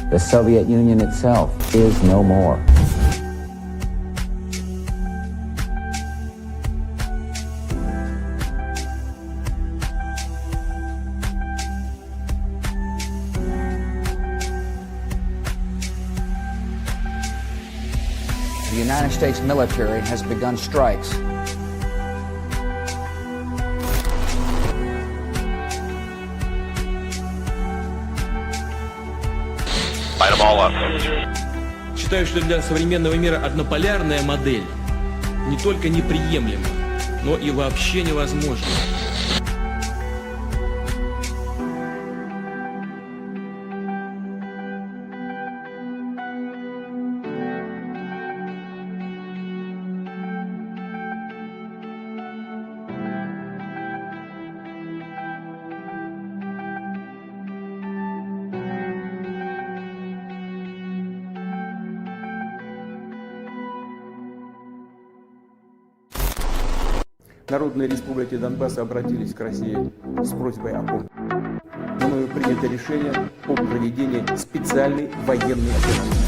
The Soviet Union itself is no more. The United States military has begun strikes. Light them all up. Считаю, что для современного мира однополярная модель не только неприемлема, но и вообще невозможна. Народные республики Донбасса обратились к России с просьбой о помощи. Мною принято решение о проведении специальной военной операции.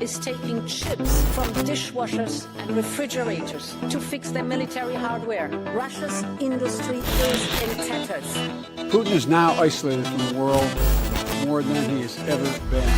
Is taking chips from dishwashers and refrigerators to fix their military hardware. Russia's industry is in tatters. Putin is now isolated from the world more than he has ever been.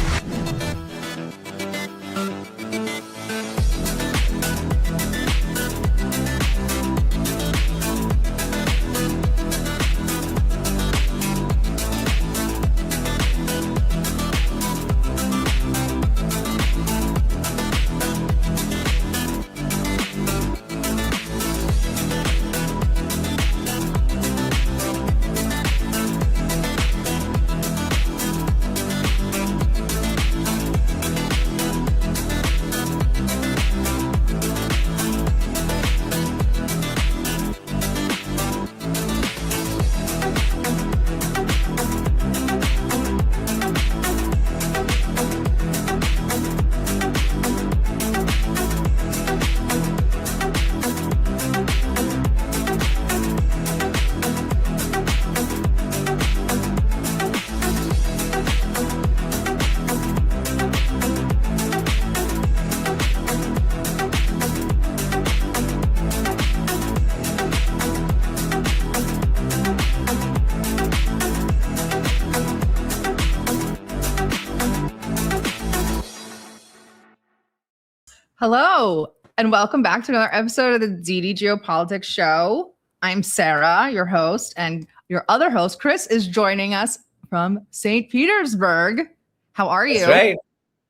Hello, and welcome back to another episode of the DD Geopolitics Show. I'm Sarah, your host, and your other host, Chris, is joining us from St. Petersburg. How are you? That's right.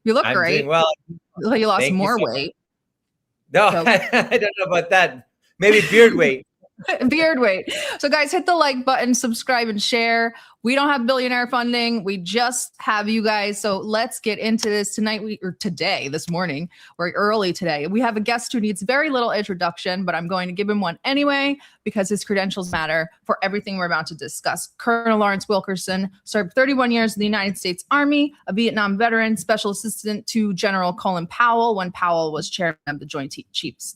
You look I'm great. Doing well. You lost Thank more you so weight. No, So- I don't know about that. Maybe beard weight. Beard weight. So guys, hit the like button, subscribe, and share. We don't have billionaire funding. We just have you guys. So let's get into this this morning, or early today. We have a guest who needs very little introduction, but I'm going to give him one anyway because his credentials matter for everything we're about to discuss. Colonel Lawrence Wilkerson served 31 years in the United States Army, a Vietnam veteran, special assistant to General Colin Powell when Powell was chairman of the Joint Chiefs,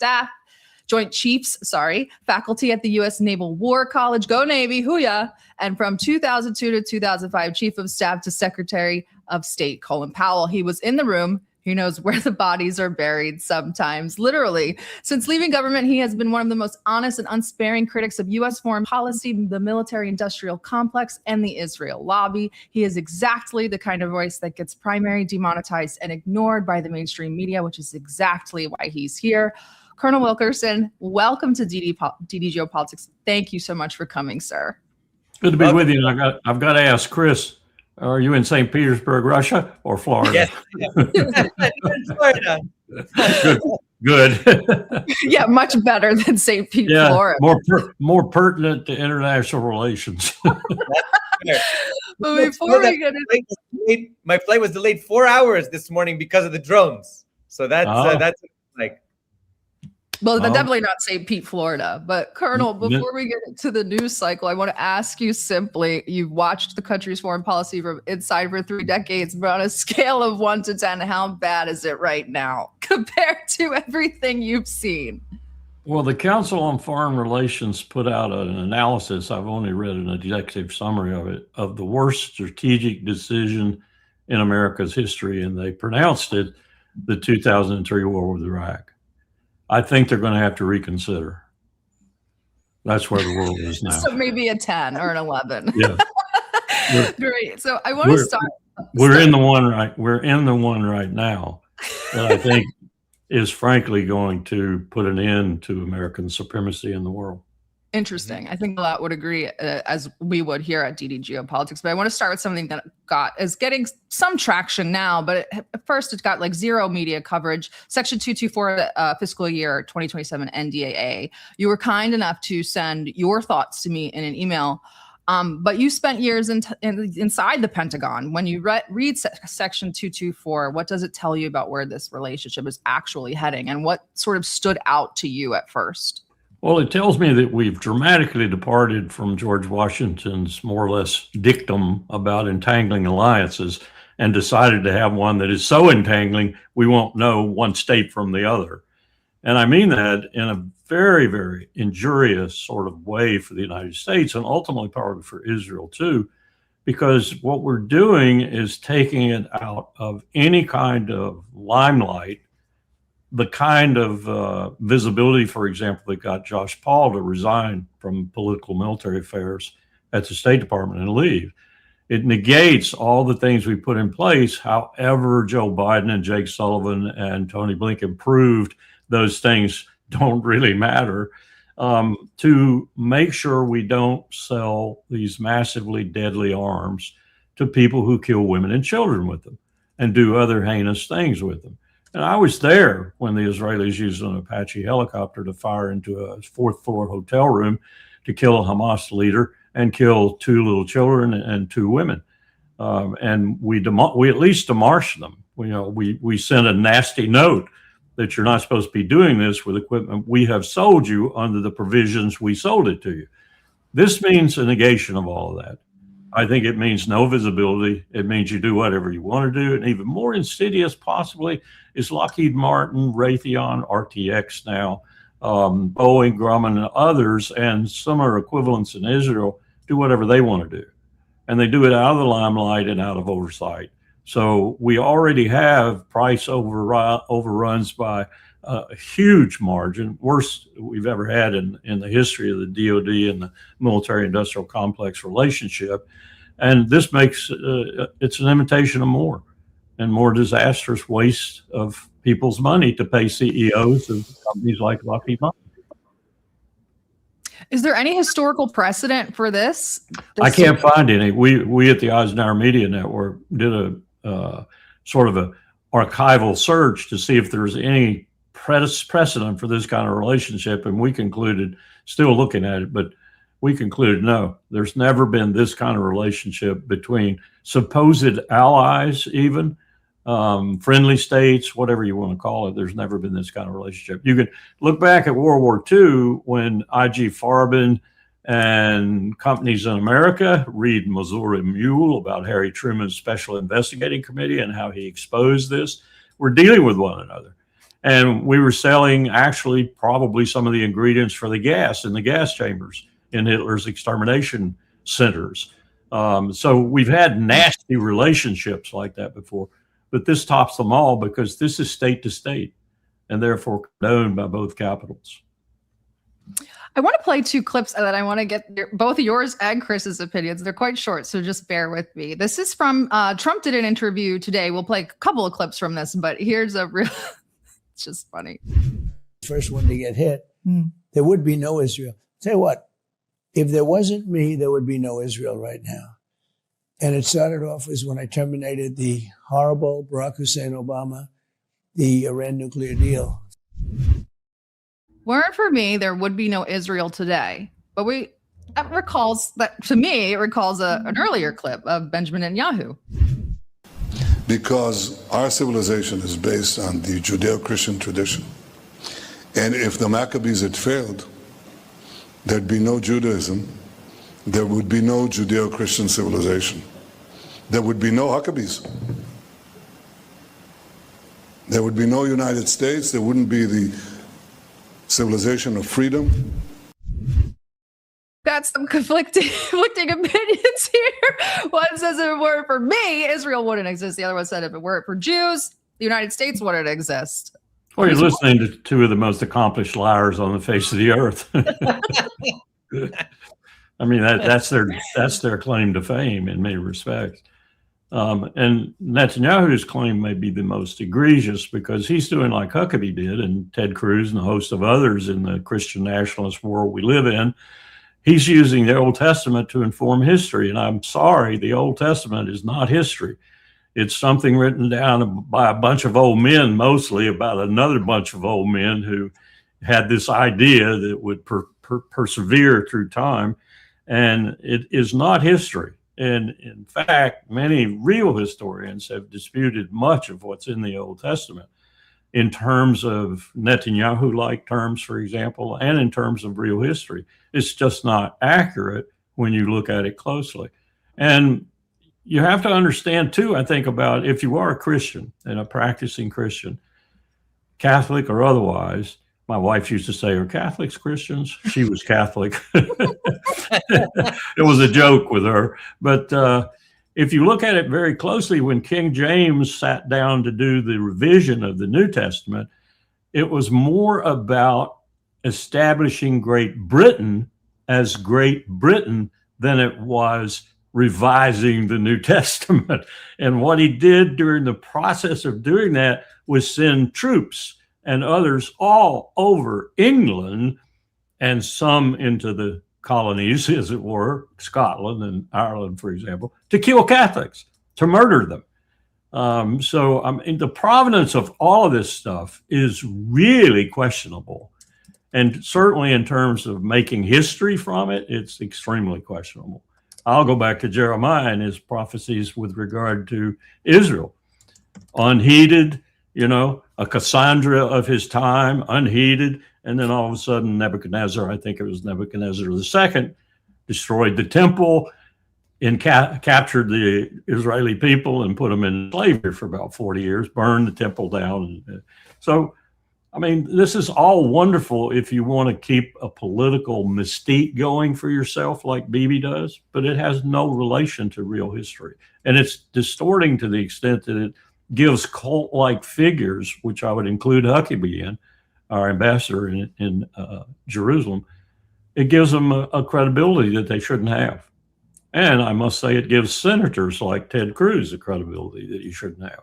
faculty at the U.S. Naval War College, go Navy, hooyah, and from 2002 to 2005, Chief of Staff to Secretary of State Colin Powell. He was in the room. He knows where the bodies are buried sometimes, literally. Since leaving government, he has been one of the most honest and unsparing critics of U.S. foreign policy, the military-industrial complex, and the Israel lobby. He is exactly the kind of voice that gets primary demonetized and ignored by the mainstream media, which is exactly why he's here. Colonel Wilkerson, welcome to DD Geopolitics. Thank you so much for coming, sir. Good to be with you. I've got to ask Chris, are you in St. Petersburg, Russia, or Florida? Yes. Florida. Good. Yeah, much better than St. Pete, Yeah, Florida. more pertinent to international relations. But before we get into my flight was delayed 4 hours this morning because of the drones. So that's like. Well, definitely not St. Pete, Florida. But Colonel, before we get into the news cycle, I want to ask you simply, you've watched the country's foreign policy from inside for 3 decades, but on a scale of 1 to 10, how bad is it right now compared to everything you've seen? Well, the Council on Foreign Relations put out an analysis, I've only read an executive summary of it, of the worst strategic decision in America's history, and they pronounced it the 2003 war with Iraq. I think they're going to have to reconsider. That's where the world is now. So maybe a 10 or an 11. Yeah. Great. So I want to start. We're in the one right now that I think is frankly going to put an end to American supremacy in the world. Interesting. I think a lot would agree, as we would here at DD Geopolitics. But I want to start with something that is getting some traction now, but at first it got like zero media coverage. Section 224, fiscal year 2027 NDAA. You were kind enough to send your thoughts to me in an email, but you spent years inside the Pentagon. When you read Section 224, what does it tell you about where this relationship is actually heading, and what sort of stood out to you at first? Well, it tells me that we've dramatically departed from George Washington's more or less dictum about entangling alliances and decided to have one that is so entangling we won't know one state from the other. And I mean that in a very, very injurious sort of way for the United States, and ultimately probably for Israel too, because what we're doing is taking it out of any kind of limelight, the kind of visibility, for example, that got Josh Paul to resign from political military affairs at the State Department and leave. It negates all the things we put in place, however Joe Biden and Jake Sullivan and Tony Blinken proved those things don't really matter, to make sure we don't sell these massively deadly arms to people who kill women and children with them and do other heinous things with them. And I was there when the Israelis used an Apache helicopter to fire into a fourth-floor hotel room to kill a Hamas leader and kill 2 little children and 2 women. And we at least demarched them. We sent a nasty note that you're not supposed to be doing this with equipment we have sold you under the provisions we sold it to you. This means a negation of all of that. I think it means no visibility. It means you do whatever you want to do. And even more insidious possibly is Lockheed Martin, Raytheon, RTX now, Boeing, Grumman, and others, and similar equivalents in Israel, do whatever they want to do. And they do it out of the limelight and out of oversight. So we already have price overruns by a huge margin, worst we've ever had in the history of the DoD and the military-industrial complex relationship. And this makes it's an imitation of more and more disastrous waste of people's money to pay CEOs of companies like Lockheed Martin. Is there any historical precedent for this? I can't find any. We at the Eisenhower Media Network did a sort of a archival search to see if there's any precedent for this kind of relationship, and we concluded, still looking at it, but we concluded no, there's never been this kind of relationship between supposed allies, even friendly states, whatever you want to call it. There's never been this kind of relationship. You can look back at World War II when I.G. Farben and companies in America, read Missouri Mule about Harry Truman's Special Investigating Committee and how he exposed this, were dealing with one another. And we were selling actually probably some of the ingredients for the gas in the gas chambers in Hitler's extermination centers. So we've had nasty relationships like that before, but this tops them all because this is state to state and therefore condoned by both capitals. I want to play 2 clips that I want to get both yours and Chris's opinions. They're quite short, so just bear with me. This is from Trump did an interview today. We'll play a couple of clips from this, but here's a real, it's just funny. first one to get hit, there would be no Israel. Tell you what, if there wasn't me, there would be no Israel right now. And it started off as when I terminated the horrible Barack Hussein Obama, the Iran nuclear deal. Weren't for me, there would be no Israel today. But that recalls that, to me, it recalls an earlier clip of Benjamin Netanyahu. Because our civilization is based on the Judeo-Christian tradition. And if the Maccabees had failed, there'd be no Judaism, there would be no Judeo-Christian civilization. There would be no Maccabees. There would be no United States, there wouldn't be the civilization of freedom. Got some conflicting opinions here. One says if it weren't for me, Israel wouldn't exist. The other one said if it weren't for Jews, the United States wouldn't exist. Well, you're listening to two of the most accomplished liars on the face of the earth. I mean, that's their claim to fame in many respects. And Netanyahu's claim may be the most egregious because he's doing like Huckabee did and Ted Cruz and a host of others in the Christian nationalist world we live in. He's using the Old Testament to inform history. And I'm sorry, the Old Testament is not history. It's something written down by a bunch of old men, mostly about another bunch of old men who had this idea that would persevere through time. And it is not history. And in fact, many real historians have disputed much of what's in the Old Testament in terms of Netanyahu-like terms, for example, and in terms of real history. It's just not accurate when you look at it closely. And you have to understand, too, I think, about if you are a Christian and a practicing Christian, Catholic or otherwise. My wife used to say, are Catholics Christians? She was Catholic. It was a joke with her. But if you look at it very closely, when King James sat down to do the revision of the New Testament, it was more about establishing Great Britain as Great Britain than it was revising the New Testament. And what he did during the process of doing that was send troops and others all over England and some into the colonies, as it were, Scotland and Ireland, for example, to kill Catholics, to murder them. So I mean, the provenance of all of this stuff is really questionable. And certainly in terms of making history from it, it's extremely questionable. I'll go back to Jeremiah and his prophecies with regard to Israel. Unheeded, you know, a Cassandra of his time, unheeded. And then all of a sudden, Nebuchadnezzar, I think it was Nebuchadnezzar II, destroyed the temple and captured the Israeli people and put them in slavery for about 40 years, burned the temple down. So, I mean, this is all wonderful if you want to keep a political mystique going for yourself like Bibi does, but it has no relation to real history. And it's distorting to the extent that it gives cult-like figures, which I would include Huckabee in, our ambassador in Jerusalem, it gives them a credibility that they shouldn't have. And I must say it gives senators like Ted Cruz a credibility that he shouldn't have.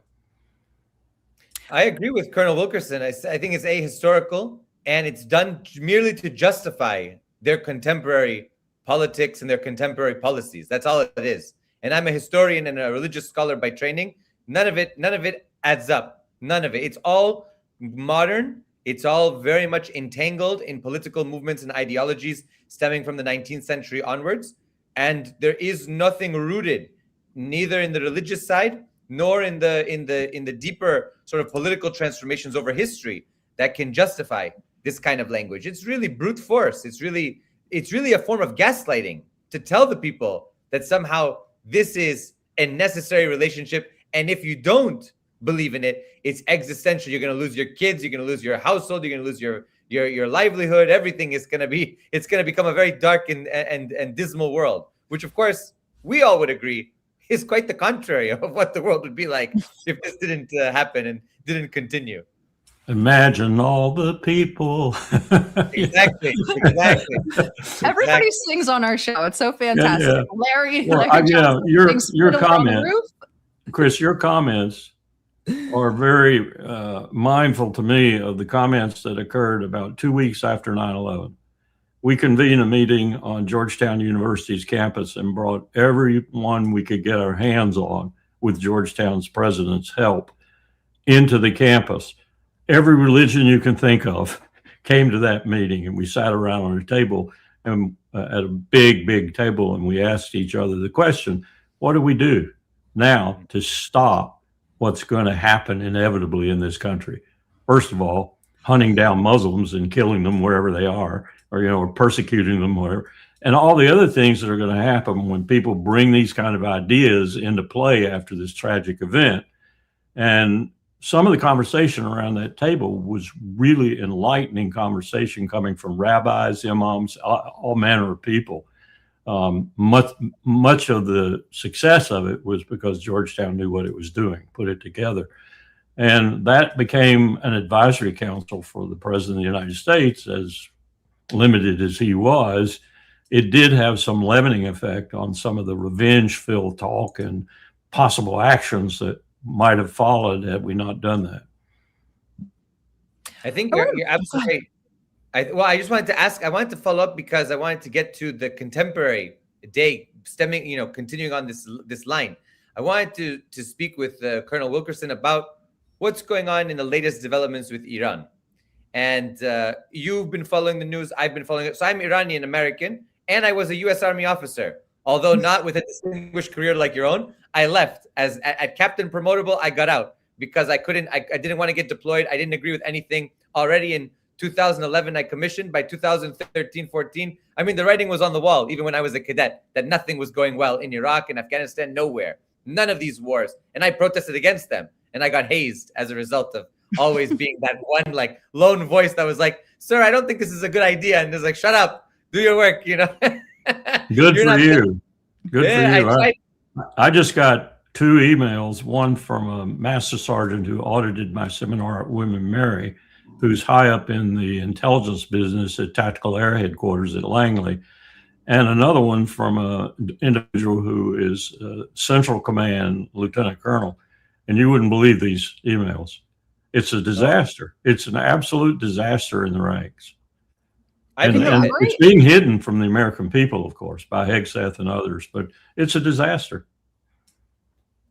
I agree with Colonel Wilkerson. I think it's ahistorical, and it's done merely to justify their contemporary politics and their contemporary policies. That's all it is. And I'm a historian and a religious scholar by training. None of it adds up. None of it. It's all modern. It's all very much entangled in political movements and ideologies stemming from the 19th century onwards. And there is nothing rooted, neither in the religious side nor in the deeper sort of political transformations over history that can justify this kind of language. It's really brute force. It's really a form of gaslighting to tell the people that somehow this is a necessary relationship. And if you don't believe in it, it's existential. You're going to lose your kids. You're going to lose your household. You're going to lose your livelihood. Everything is going to become a very dark and dismal world, which of course we all would agree is quite the contrary of what the world would be like if this didn't happen and didn't continue. Imagine all the people. Exactly. Everybody sings on our show. It's so fantastic. Yeah. Larry, well, Larry your comments, Chris, your comments are very mindful to me of the comments that occurred about 2 weeks after 9/11. We convened a meeting on Georgetown University's campus and brought everyone we could get our hands on, with Georgetown's president's help, into the campus. Every religion you can think of came to that meeting, and we sat around on a table and at a big table, and we asked each other the question, what do we do now to stop what's going to happen inevitably in this country? First of all, hunting down Muslims and killing them wherever they are, or, or persecuting them, whatever, and all the other things that are going to happen when people bring these kind of ideas into play after this tragic event. And some of the conversation around that table was really enlightening conversation coming from rabbis, imams, all manner of people. Much of the success of it was because Georgetown knew what it was doing, put it together. And that became an advisory council for the President of the United States. As limited as he was, it did have some leavening effect on some of the revenge-filled talk and possible actions that might have followed had we not done that. I think you're absolutely right. I just wanted to ask, I wanted to follow up because I wanted to get to the contemporary day, continuing on this line. I wanted to speak with Colonel Wilkerson about what's going on in the latest developments with Iran. And you've been following the news, I've been following it. So I'm Iranian American, and I was a U.S. Army officer. Although not with a distinguished career like your own, I left at Captain Promotable. I got out because I didn't want to get deployed. I didn't agree with anything. Already in 2011, I commissioned. By 2013, 14, I mean, the writing was on the wall, even when I was a cadet, that nothing was going well in Iraq and Afghanistan, nowhere. None of these wars. And I protested against them. And I got hazed as a result of always being that one like lone voice that was like, sir, I don't think this is a good idea. And it's like, shut up, do your work, Good for you. Good for you. I just got 2 emails, one from a master sergeant who audited my seminar at Women Marry, who's high up in the intelligence business at Tactical Air Headquarters at Langley, and another one from an individual who is Central Command Lieutenant Colonel. And you wouldn't believe these emails. It's a disaster. It's an absolute disaster in the ranks. And it's being hidden from the American people, of course, by Hegseth and others, but it's a disaster.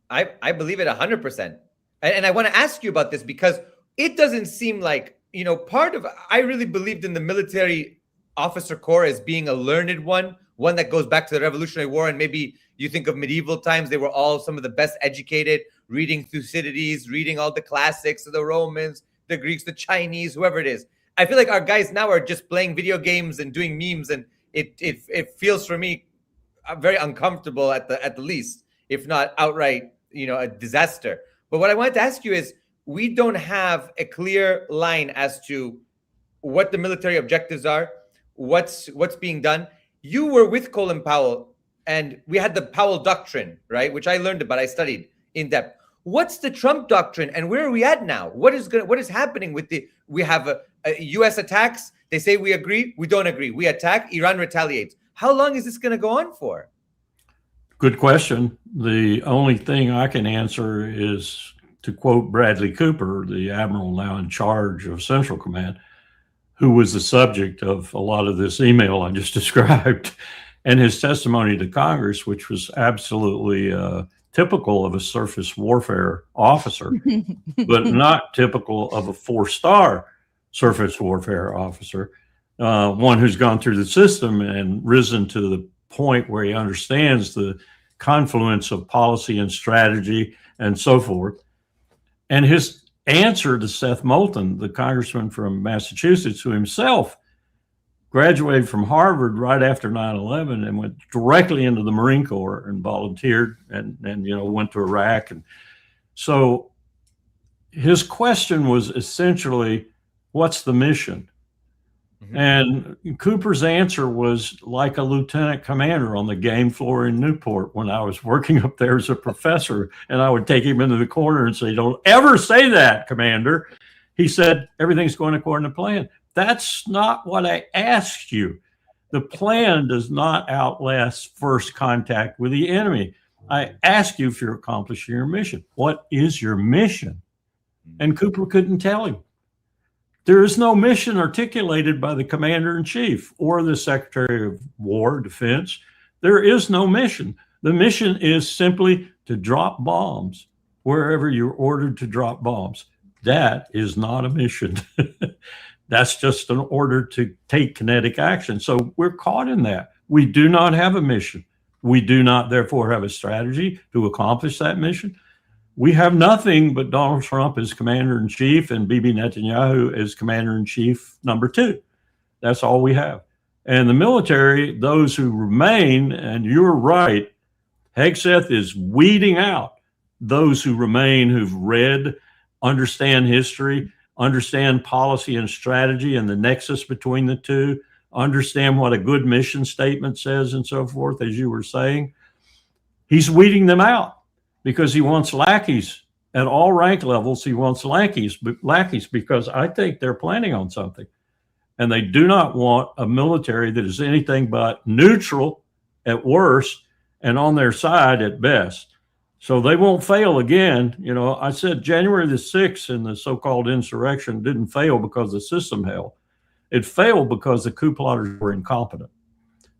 I believe it 100%. And I want to ask you about this because it doesn't seem like, I really believed in the military officer corps as being a learned one that goes back to the Revolutionary War. And maybe you think of medieval times, they were all some of the best educated, reading Thucydides, reading all the classics of the Romans, the Greeks, the Chinese, whoever it is. I feel like our guys now are just playing video games and doing memes, and it feels for me very uncomfortable at the least, if not outright, a disaster. But what I wanted to ask you is, we don't have a clear line as to what the military objectives are, what's being done. You were with Colin Powell, and we had the Powell Doctrine, right, which I learned about, I studied in depth. What's the Trump doctrine, and where are we at now? What is happening with we have a U.S. attacks. They say we agree. We don't agree. We attack. Iran retaliates. How long is this going to go on for? Good question. The only thing I can answer is to quote Bradley Cooper, the admiral now in charge of Central Command, who was the subject of a lot of this email I just described, and his testimony to Congress, which was absolutely typical of a surface warfare officer, but not typical of a 4-star surface warfare officer, one who's gone through the system and risen to the point where he understands the confluence of policy and strategy and so forth. And his answer to Seth Moulton, the congressman from Massachusetts, who himself graduated from Harvard right after 9/11 and went directly into the Marine Corps and volunteered and went to Iraq. And so his question was essentially, what's the mission? Mm-hmm. And Cooper's answer was like a lieutenant commander on the game floor in Newport when I was working up there as a professor, and I would take him into the corner and say, "Don't ever say that, Commander." He said, "Everything's going according to plan." That's not what I asked you. The plan does not outlast first contact with the enemy. I ask you if you're accomplishing your mission. What is your mission? And Cooper couldn't tell him. There is no mission articulated by the commander-in-chief or the Secretary of War, Defense. There is no mission. The mission is simply to drop bombs wherever you're ordered to drop bombs. That is not a mission. That's just an order to take kinetic action. So we're caught in that. We do not have a mission. We do not, therefore, have a strategy to accomplish that mission. We have nothing but Donald Trump as commander-in-chief and Bibi Netanyahu as commander-in-chief number 2. That's all we have. And the military, those who remain, and you're right, Hegseth is weeding out those who remain, who've read, understand history, understand policy and strategy and the nexus between the two, understand what a good mission statement says and so forth, as you were saying. He's weeding them out because he wants lackeys at all rank levels. He wants lackeys because I think they're planning on something. And they do not want a military that is anything but neutral at worst and on their side at best. So they won't fail again. You know, I said January the 6th and the so-called insurrection didn't fail because the system held. It failed because the coup plotters were incompetent.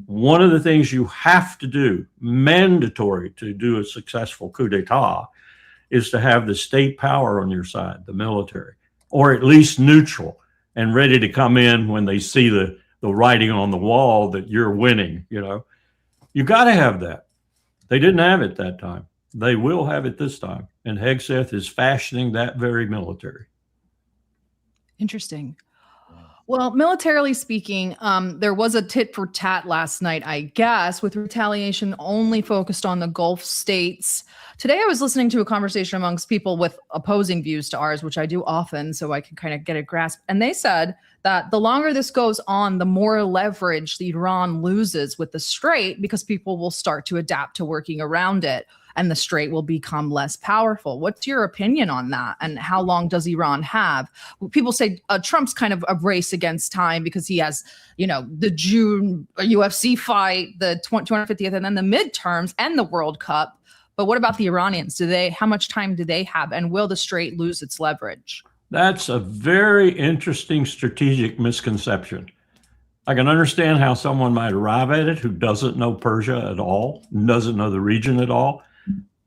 One of the things you have to do, mandatory to do a successful coup d'etat, is to have the state power on your side, the military, or at least neutral and ready to come in when they see the writing on the wall that you're winning. You know, you got to have that. They didn't have it that time. They will have it this time. And Hegseth is fashioning that very military. Interesting. Well, militarily speaking, there was a tit for tat last night, I guess, with retaliation only focused on the Gulf states. Today, I was listening to a conversation amongst people with opposing views to ours, which I do often, so I can kind of get a grasp. And they said that the longer this goes on, the more leverage the Iran loses with the Strait, because people will start to adapt to working around it, and the Strait will become less powerful. What's your opinion on that? And how long does Iran have? People say Trump's kind of a race against time because he has, you know, the June UFC fight, the 250th, and then the midterms and the World Cup. But what about the Iranians? How much time do they have? And will the Strait lose its leverage? That's a very interesting strategic misconception. I can understand how someone might arrive at it who doesn't know Persia at all, doesn't know the region at all.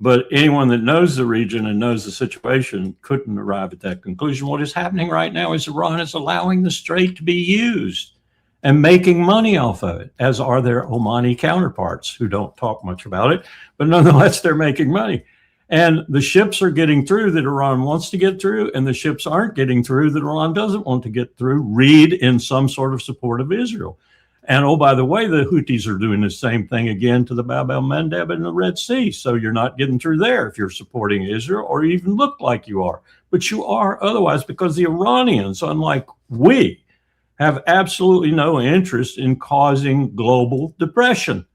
But anyone that knows the region and knows the situation couldn't arrive at that conclusion. What is happening right now is Iran is allowing the Strait to be used and making money off of it, as are their Omani counterparts who don't talk much about it. But nonetheless, they're making money. And the ships are getting through that Iran wants to get through, and the ships aren't getting through that Iran doesn't want to get through, read in some sort of support of Israel. And oh, by the way, the Houthis are doing the same thing again to the Bab el-Mandeb in the Red Sea. So you're not getting through there if you're supporting Israel or even look like you are. But you are otherwise, because the Iranians, unlike we, have absolutely no interest in causing global depression.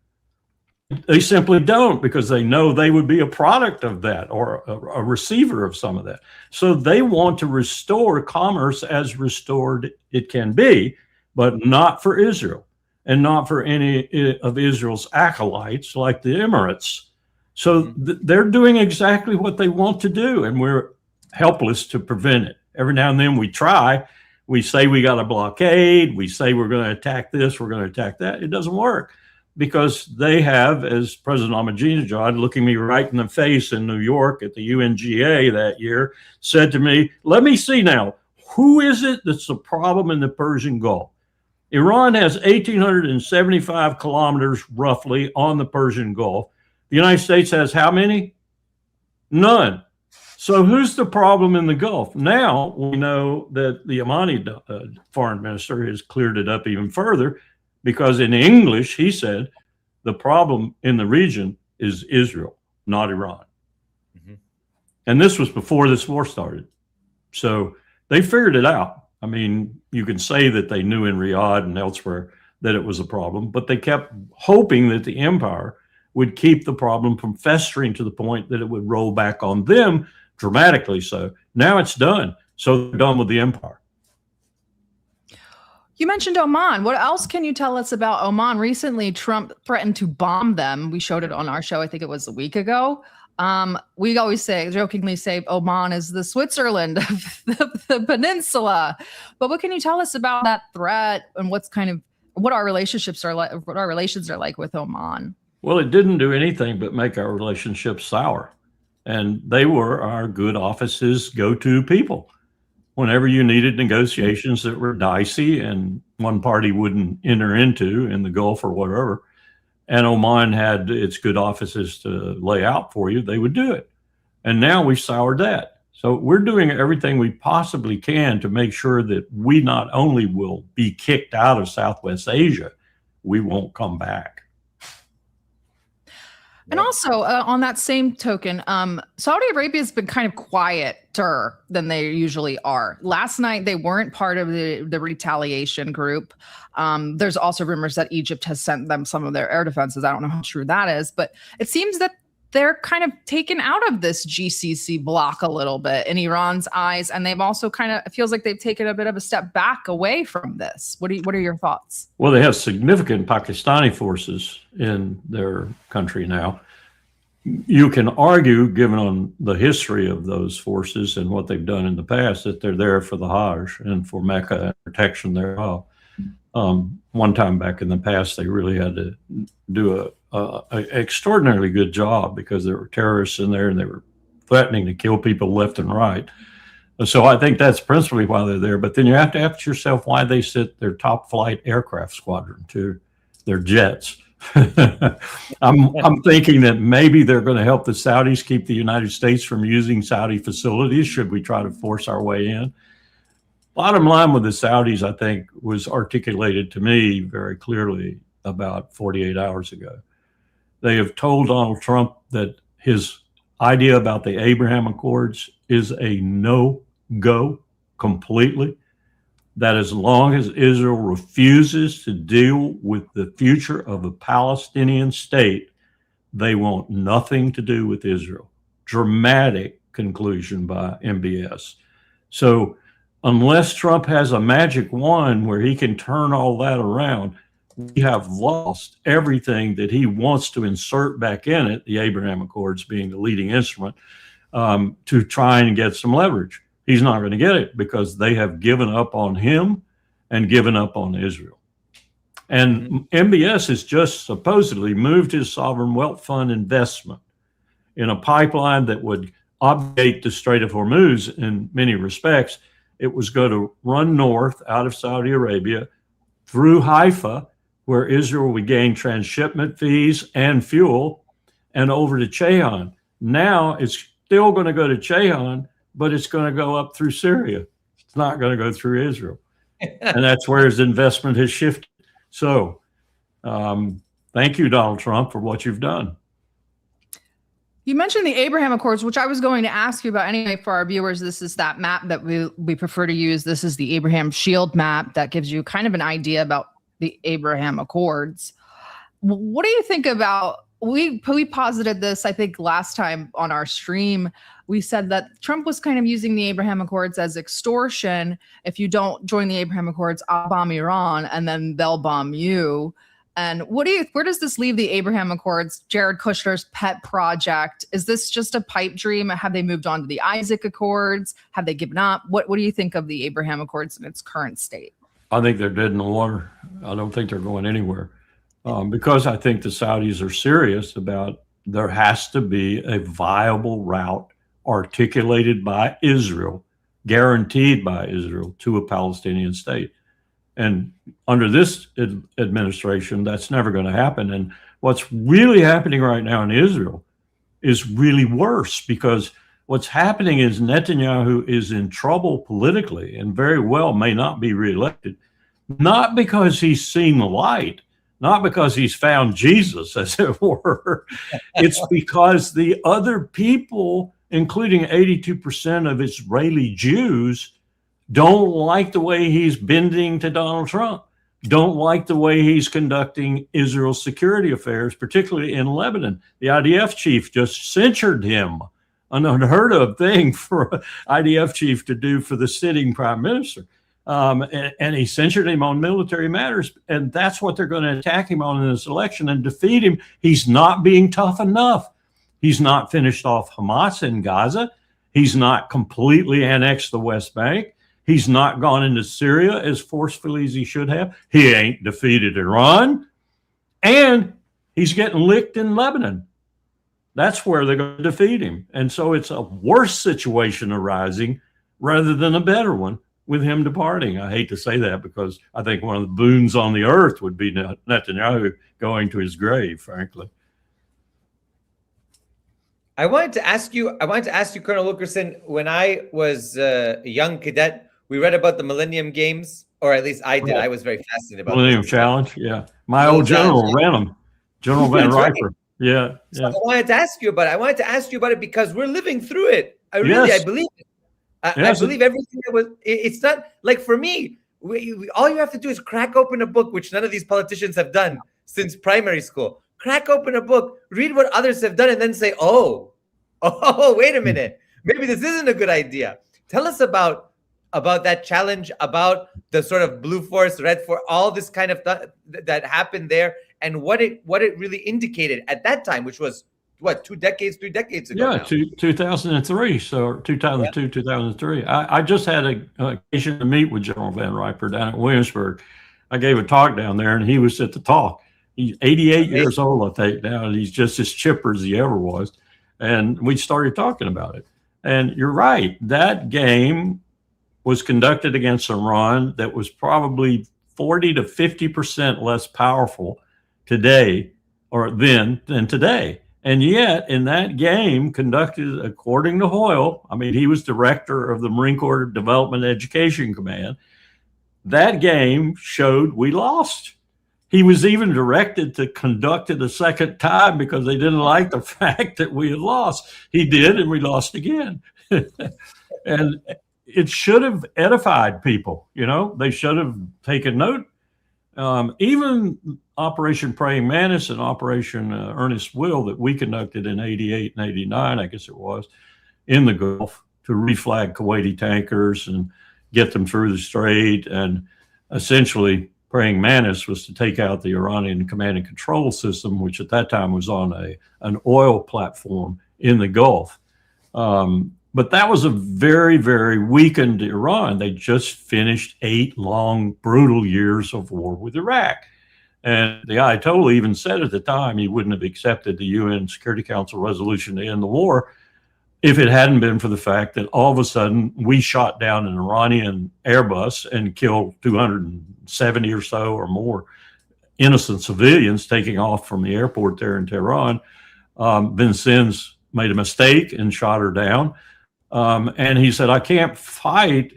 They simply don't, because they know they would be a product of that or a receiver of some of that. So they want to restore commerce as restored it can be, but not for Israel. And not for any of Israel's acolytes like the Emirates. So they're doing exactly what they want to do, and we're helpless to prevent it. Every now and then we try. We say we got a blockade. We say we're going to attack this, we're going to attack that. It doesn't work because they have, as President Ahmadinejad, looking me right in the face in New York at the UNGA that year, said to me, let me see now, who is it that's the problem in the Persian Gulf? Iran has 1,875 kilometers roughly on the Persian Gulf. The United States has how many? None. So who's the problem in the Gulf? Now we know that the Omani foreign minister has cleared it up even further, because in English, he said, the problem in the region is Israel, not Iran. Mm-hmm. And this was before this war started. So they figured it out. I mean, you can say that they knew in Riyadh and elsewhere that it was a problem, but they kept hoping that the empire would keep the problem from festering to the point that it would roll back on them dramatically. So now it's done. So they're done with the empire. You mentioned Oman. What else can you tell us about Oman? Recently, Trump threatened to bomb them. We showed it on our show. I think it was a week ago. We always jokingly say Oman is the Switzerland of the peninsula. But what can you tell us about that threat and what our relationships are like, what our relations are like with Oman? Well, it didn't do anything but make our relationship sour. And they were our good office's go-to people. Whenever you needed negotiations that were dicey and one party wouldn't enter into in the Gulf or whatever, and Oman had its good offices to lay out for you, they would do it. And now we've soured that. So we're doing everything we possibly can to make sure that we not only will be kicked out of Southwest Asia, we won't come back. And also, on that same token, Saudi Arabia has been kind of quieter than they usually are. Last night, they weren't part of the retaliation group. There's also rumors that Egypt has sent them some of their air defenses. I don't know how true that is, but it seems that they're kind of taken out of this GCC block a little bit in Iran's eyes. And they've also it feels like they've taken a bit of a step back away from this. What are your thoughts? Well, they have significant Pakistani forces in their country now. You can argue, given on the history of those forces and what they've done in the past, that they're there for the Hajj and for Mecca and protection thereof. One time back in the past, they really had to do an extraordinarily good job because there were terrorists in there and they were threatening to kill people left and right. So I think that's principally why they're there. But then you have to ask yourself why they sent their top flight aircraft squadron to their jets. I'm thinking that maybe they're going to help the Saudis keep the United States from using Saudi facilities should we try to force our way in. Bottom line with the Saudis, I think, was articulated to me very clearly about 48 hours ago. They have told Donald Trump that his idea about the Abraham Accords is a no-go completely. That as long as Israel refuses to deal with the future of a Palestinian state, they want nothing to do with Israel. Dramatic conclusion by MBS. So unless Trump has a magic wand where he can turn all that around, we have lost everything that he wants to insert back in it, the Abraham Accords being the leading instrument, to try and get some leverage. He's not going to get it because they have given up on him and given up on Israel. And MBS has just supposedly moved his sovereign wealth fund investment in a pipeline that would obviate the Strait of Hormuz in many respects. It was going to run north out of Saudi Arabia through Haifa, where Israel would gain transshipment fees and fuel, and over to Ceyhan. Now it's still going to go to Ceyhan, but it's going to go up through Syria. It's not going to go through Israel. And that's where his investment has shifted. So thank you, Donald Trump, for what you've done. You mentioned the Abraham Accords, which I was going to ask you about anyway for our viewers. This is that map that we prefer to use. This is the Abraham Shield map that gives you kind of an idea about the Abraham Accords. What do you think about, we posited this, I think, last time on our stream. We said that Trump was kind of using the Abraham Accords as extortion. If you don't join the Abraham Accords, I'll bomb Iran and then they'll bomb you. And where does this leave the Abraham Accords, Jared Kushner's pet project? Is this just a pipe dream? Have they moved on to the Isaac Accords? Have they given up? What do you think of the Abraham Accords in its current state? I think they're dead in the water. I don't think they're going anywhere because I think the Saudis are serious about there has to be a viable route articulated by Israel, guaranteed by Israel, to a Palestinian state. And under this administration, that's never going to happen. And what's really happening right now in Israel is really worse, because what's happening is Netanyahu is in trouble politically and very well may not be reelected, not because he's seen the light, not because he's found Jesus, as it were. It's because the other people, including 82% of Israeli Jews, don't like the way he's bending to Donald Trump, don't like the way he's conducting Israel's security affairs, particularly in Lebanon. The IDF chief just censured him, an unheard of thing for an IDF chief to do for the sitting prime minister. And he censured him on military matters. And that's what they're going to attack him on in this election and defeat him. He's not being tough enough. He's not finished off Hamas in Gaza. He's not completely annexed the West Bank. He's not gone into Syria as forcefully as he should have. He ain't defeated Iran. And he's getting licked in Lebanon. That's where they're going to defeat him. And so it's a worse situation arising rather than a better one with him departing. I hate to say that because I think one of the boons on the earth would be Netanyahu going to his grave, frankly. I wanted to ask you, Colonel Wilkerson, when I was a young cadet, we read about the Millennium Games, or at least I did. I was very fascinated about Millennium Challenge, yeah. My old general ran them, General Van Riper. Yeah, yeah. So I wanted to ask you about it. Because we're living through it. I believe it. I believe everything that was. It's not like for me. All you have to do is crack open a book, which none of these politicians have done since primary school. Crack open a book, read what others have done, and then say, "Oh, wait a minute. Maybe this isn't a good idea." Tell us about that challenge, about the sort of blue force, red force, all this kind of that happened there, and what it really indicated at that time, which was what, 3 decades ago? Yeah, 2003. So 2002, 2003. I just had an occasion to meet with General Van Riper down at Williamsburg. I gave a talk down there, and he was at the talk. He's 88 years old, I think, now, and he's just as chipper as he ever was. And we started talking about it. And you're right, that game was conducted against Iran that was probably 40 to 50% less powerful today or then than today. And yet in that game conducted according to Hoyle, I mean, he was director of the Marine Corps Development Education Command. That game showed we lost. He was even directed to conduct it a second time because they didn't like the fact that we had lost. He did, and we lost again. And it should have edified people. You know, they should have taken note. Even Operation Praying Mantis and Operation Earnest Will that we conducted in 88 and 89, I guess it was, in the Gulf to reflag Kuwaiti tankers and get them through the strait. And essentially, Praying Mantis was to take out the Iranian command and control system, which at that time was on an oil platform in the Gulf. But that was a very, very weakened Iran. They just finished 8 long, brutal years of war with Iraq. And the Ayatollah even said at the time he wouldn't have accepted the UN Security Council resolution to end the war if it hadn't been for the fact that all of a sudden we shot down an Iranian Airbus and killed 270 or so or more innocent civilians taking off from the airport there in Tehran. Vincennes made a mistake and shot her down. And he said, I can't fight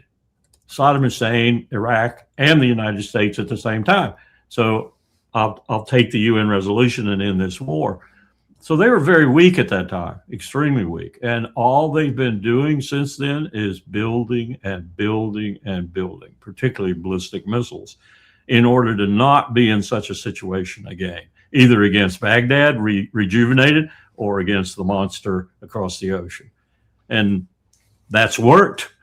Saddam Hussein, Iraq, and the United States at the same time. So I'll take the UN resolution and end this war. So they were very weak at that time, extremely weak. And all they've been doing since then is building and building and building, particularly ballistic missiles, in order to not be in such a situation again, either against Baghdad, rejuvenated, or against the monster across the ocean. And that's worked.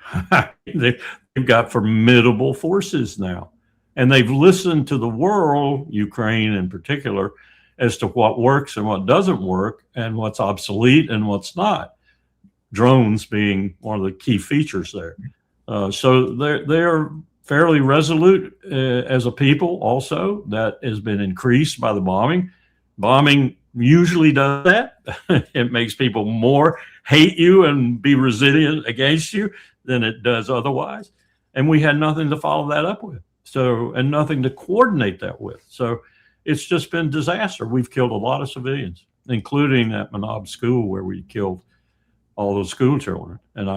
They've got formidable forces now. And they've listened to the world, Ukraine in particular, as to what works and what doesn't work and what's obsolete and what's not. Drones being one of the key features there. So they're fairly resolute as a people also. That has been increased by the bombing. Bombing usually does that. It makes people more hate you and be resilient against you than it does otherwise. And we had nothing to follow that up with. So, and nothing to coordinate that with. So it's just been disaster. We've killed a lot of civilians, including at Manab School where we killed all those school children. And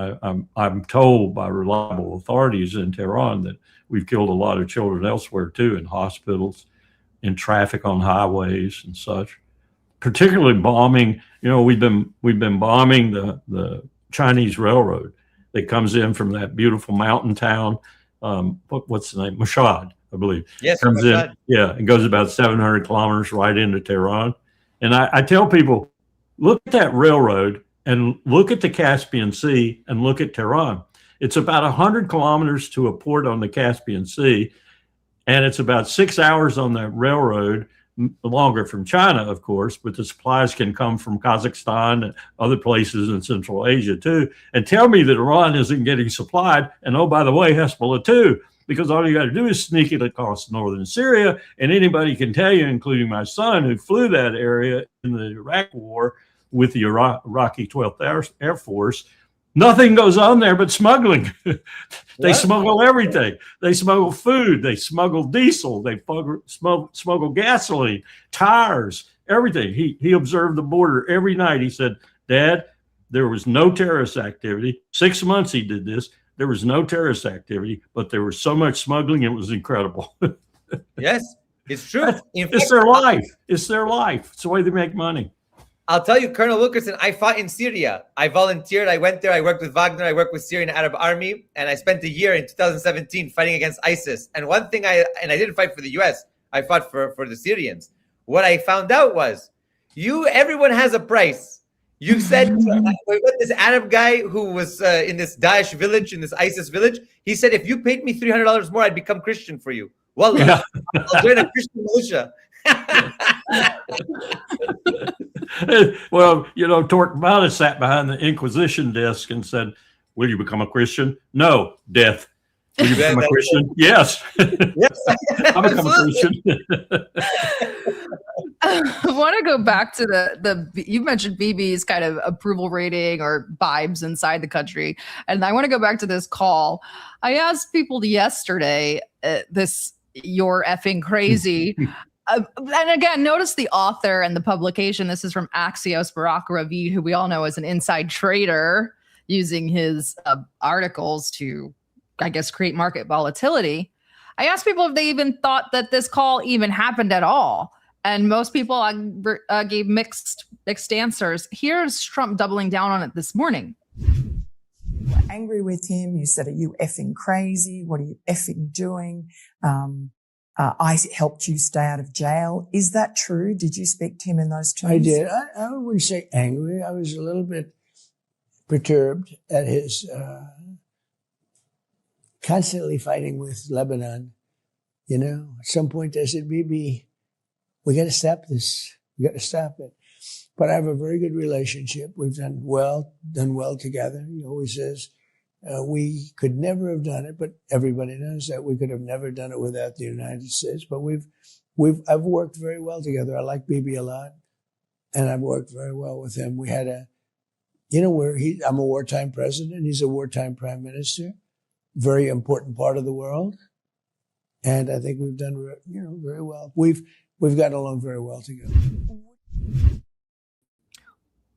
I'm told by reliable authorities in Tehran that we've killed a lot of children elsewhere too, in hospitals, in traffic on highways and such. Particularly bombing, you know, we've been bombing the Chinese railroad that comes in from that beautiful mountain town. What's the name? Mashhad, I believe. Yes, comes in, yeah, and goes about 700 kilometers right into Tehran. And I tell people, look at that railroad and look at the Caspian Sea and look at Tehran. It's about 100 kilometers to a port on the Caspian Sea, and it's about 6 hours on that railroad longer from China, of course, but the supplies can come from Kazakhstan and other places in Central Asia too. And tell me that Iran isn't getting supplied. And oh, by the way, Hezbollah too, because all you got to do is sneak it across northern Syria. And anybody can tell you, including my son, who flew that area in the Iraq War with the Iraqi 12th Air Force, nothing goes on there but smuggling. They smuggle everything. They smuggle food. They smuggle diesel. They smuggle gasoline, tires, everything. He observed the border every night. He said, Dad, there was no terrorist activity. 6 months he did this. There was no terrorist activity, but there was so much smuggling. It was incredible. Yes, it's true. It's their life. It's their life. It's the way they make money. I'll tell you, Colonel Wilkerson, I fought in Syria. I volunteered. I went there. I worked with Wagner. I worked with Syrian Arab Army. And I spent a year in 2017 fighting against ISIS. And one thing I didn't fight for the US. I fought for the Syrians. What I found out was everyone has a price. You said, this Arab guy who was in this Daesh village, in this ISIS village, he said, if you paid me $300 more, I'd become Christian for you. Wallah, yeah. I'll join a Christian militia. Well, Torquemada sat behind the Inquisition desk and said, will you become a Christian? No, death. Will you become a Christian? Yes. Yes. I'll become a Christian. I want to go back to you mentioned Bibi's kind of approval rating or vibes inside the country. And I want to go back to this call. I asked people yesterday, you're effing crazy. And again, notice the author and the publication. This is from Axios, Barak Ravid, who we all know is an inside trader using his articles to, I guess, create market volatility. I asked people if they even thought that this call even happened at all. And most people gave mixed answers. Here's Trump doubling down on it this morning. You were angry with him. You said, are you effing crazy? What are you effing doing? I helped you stay out of jail. Is that true? Did you speak to him in those terms? I did. I wouldn't say angry. I was a little bit perturbed at his constantly fighting with Lebanon. At some point I said, Bibi, we got to stop this. We got to stop it. But I have a very good relationship. We've done well together. He always says, we could never have done it, but everybody knows that we could have never done it without the United States. But I've worked very well together. I like Bibi a lot, and I've worked very well with him. We had I'm a wartime president. He's a wartime prime minister, very important part of the world. And I think we've done, very well. We've gotten along very well together.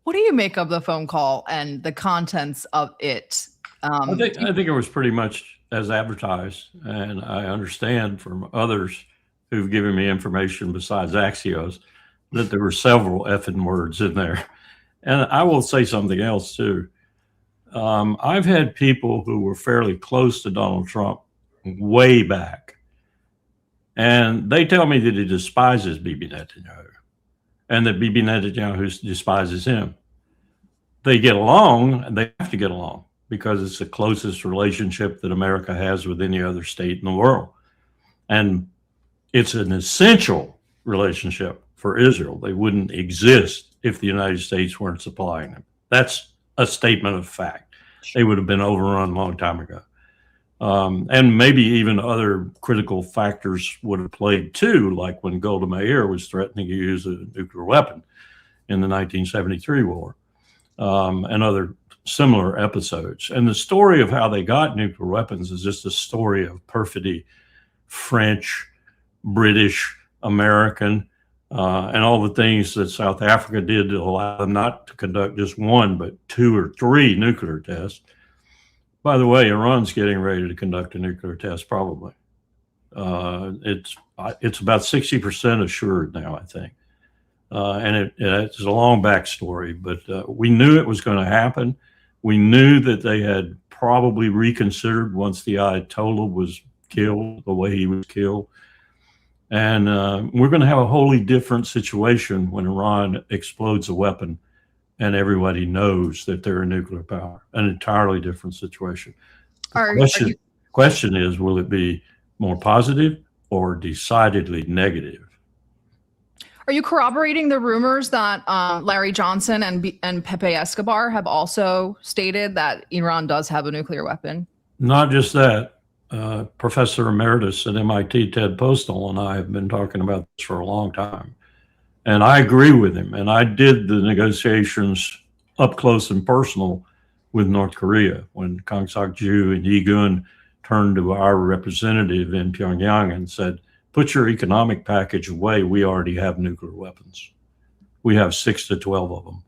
What do you make of the phone call and the contents of it? I think it was pretty much as advertised, and I understand from others who've given me information besides Axios that there were several effing words in there. And I will say something else too. I've had people who were fairly close to Donald Trump way back, and they tell me that he despises Bibi Netanyahu and that Bibi Netanyahu despises him. They get along, and they have to get along, because it's the closest relationship that America has with any other state in the world. And it's an essential relationship for Israel. They wouldn't exist if the United States weren't supplying them. That's a statement of fact. They would have been overrun a long time ago. And maybe even other critical factors would have played too, like when Golda Meir was threatening to use a nuclear weapon in the 1973 war, and other similar episodes. And the story of how they got nuclear weapons is just a story of perfidy, French, British, American, and all the things that South Africa did to allow them not to conduct just one, but 2 or 3 nuclear tests. By the way, Iran's getting ready to conduct a nuclear test, probably. It's about 60% assured now, I think. And it's a long backstory, but we knew it was going to happen. We knew that they had probably reconsidered once the Ayatollah was killed, the way he was killed. And we're going to have a wholly different situation when Iran explodes a weapon and everybody knows that they're a nuclear power. An entirely different situation. The question is, will it be more positive or decidedly negative? Are you corroborating the rumors that Larry Johnson and Pepe Escobar have also stated that Iran does have a nuclear weapon? Not just that. Professor Emeritus at MIT, Ted Postal, and I have been talking about this for a long time. And I agree with him. And I did the negotiations up close and personal with North Korea when Kang Sak-ju and Yi-gun turned to our representative in Pyongyang and said, put your economic package away. We already have nuclear weapons. We have 6 to 12 of them.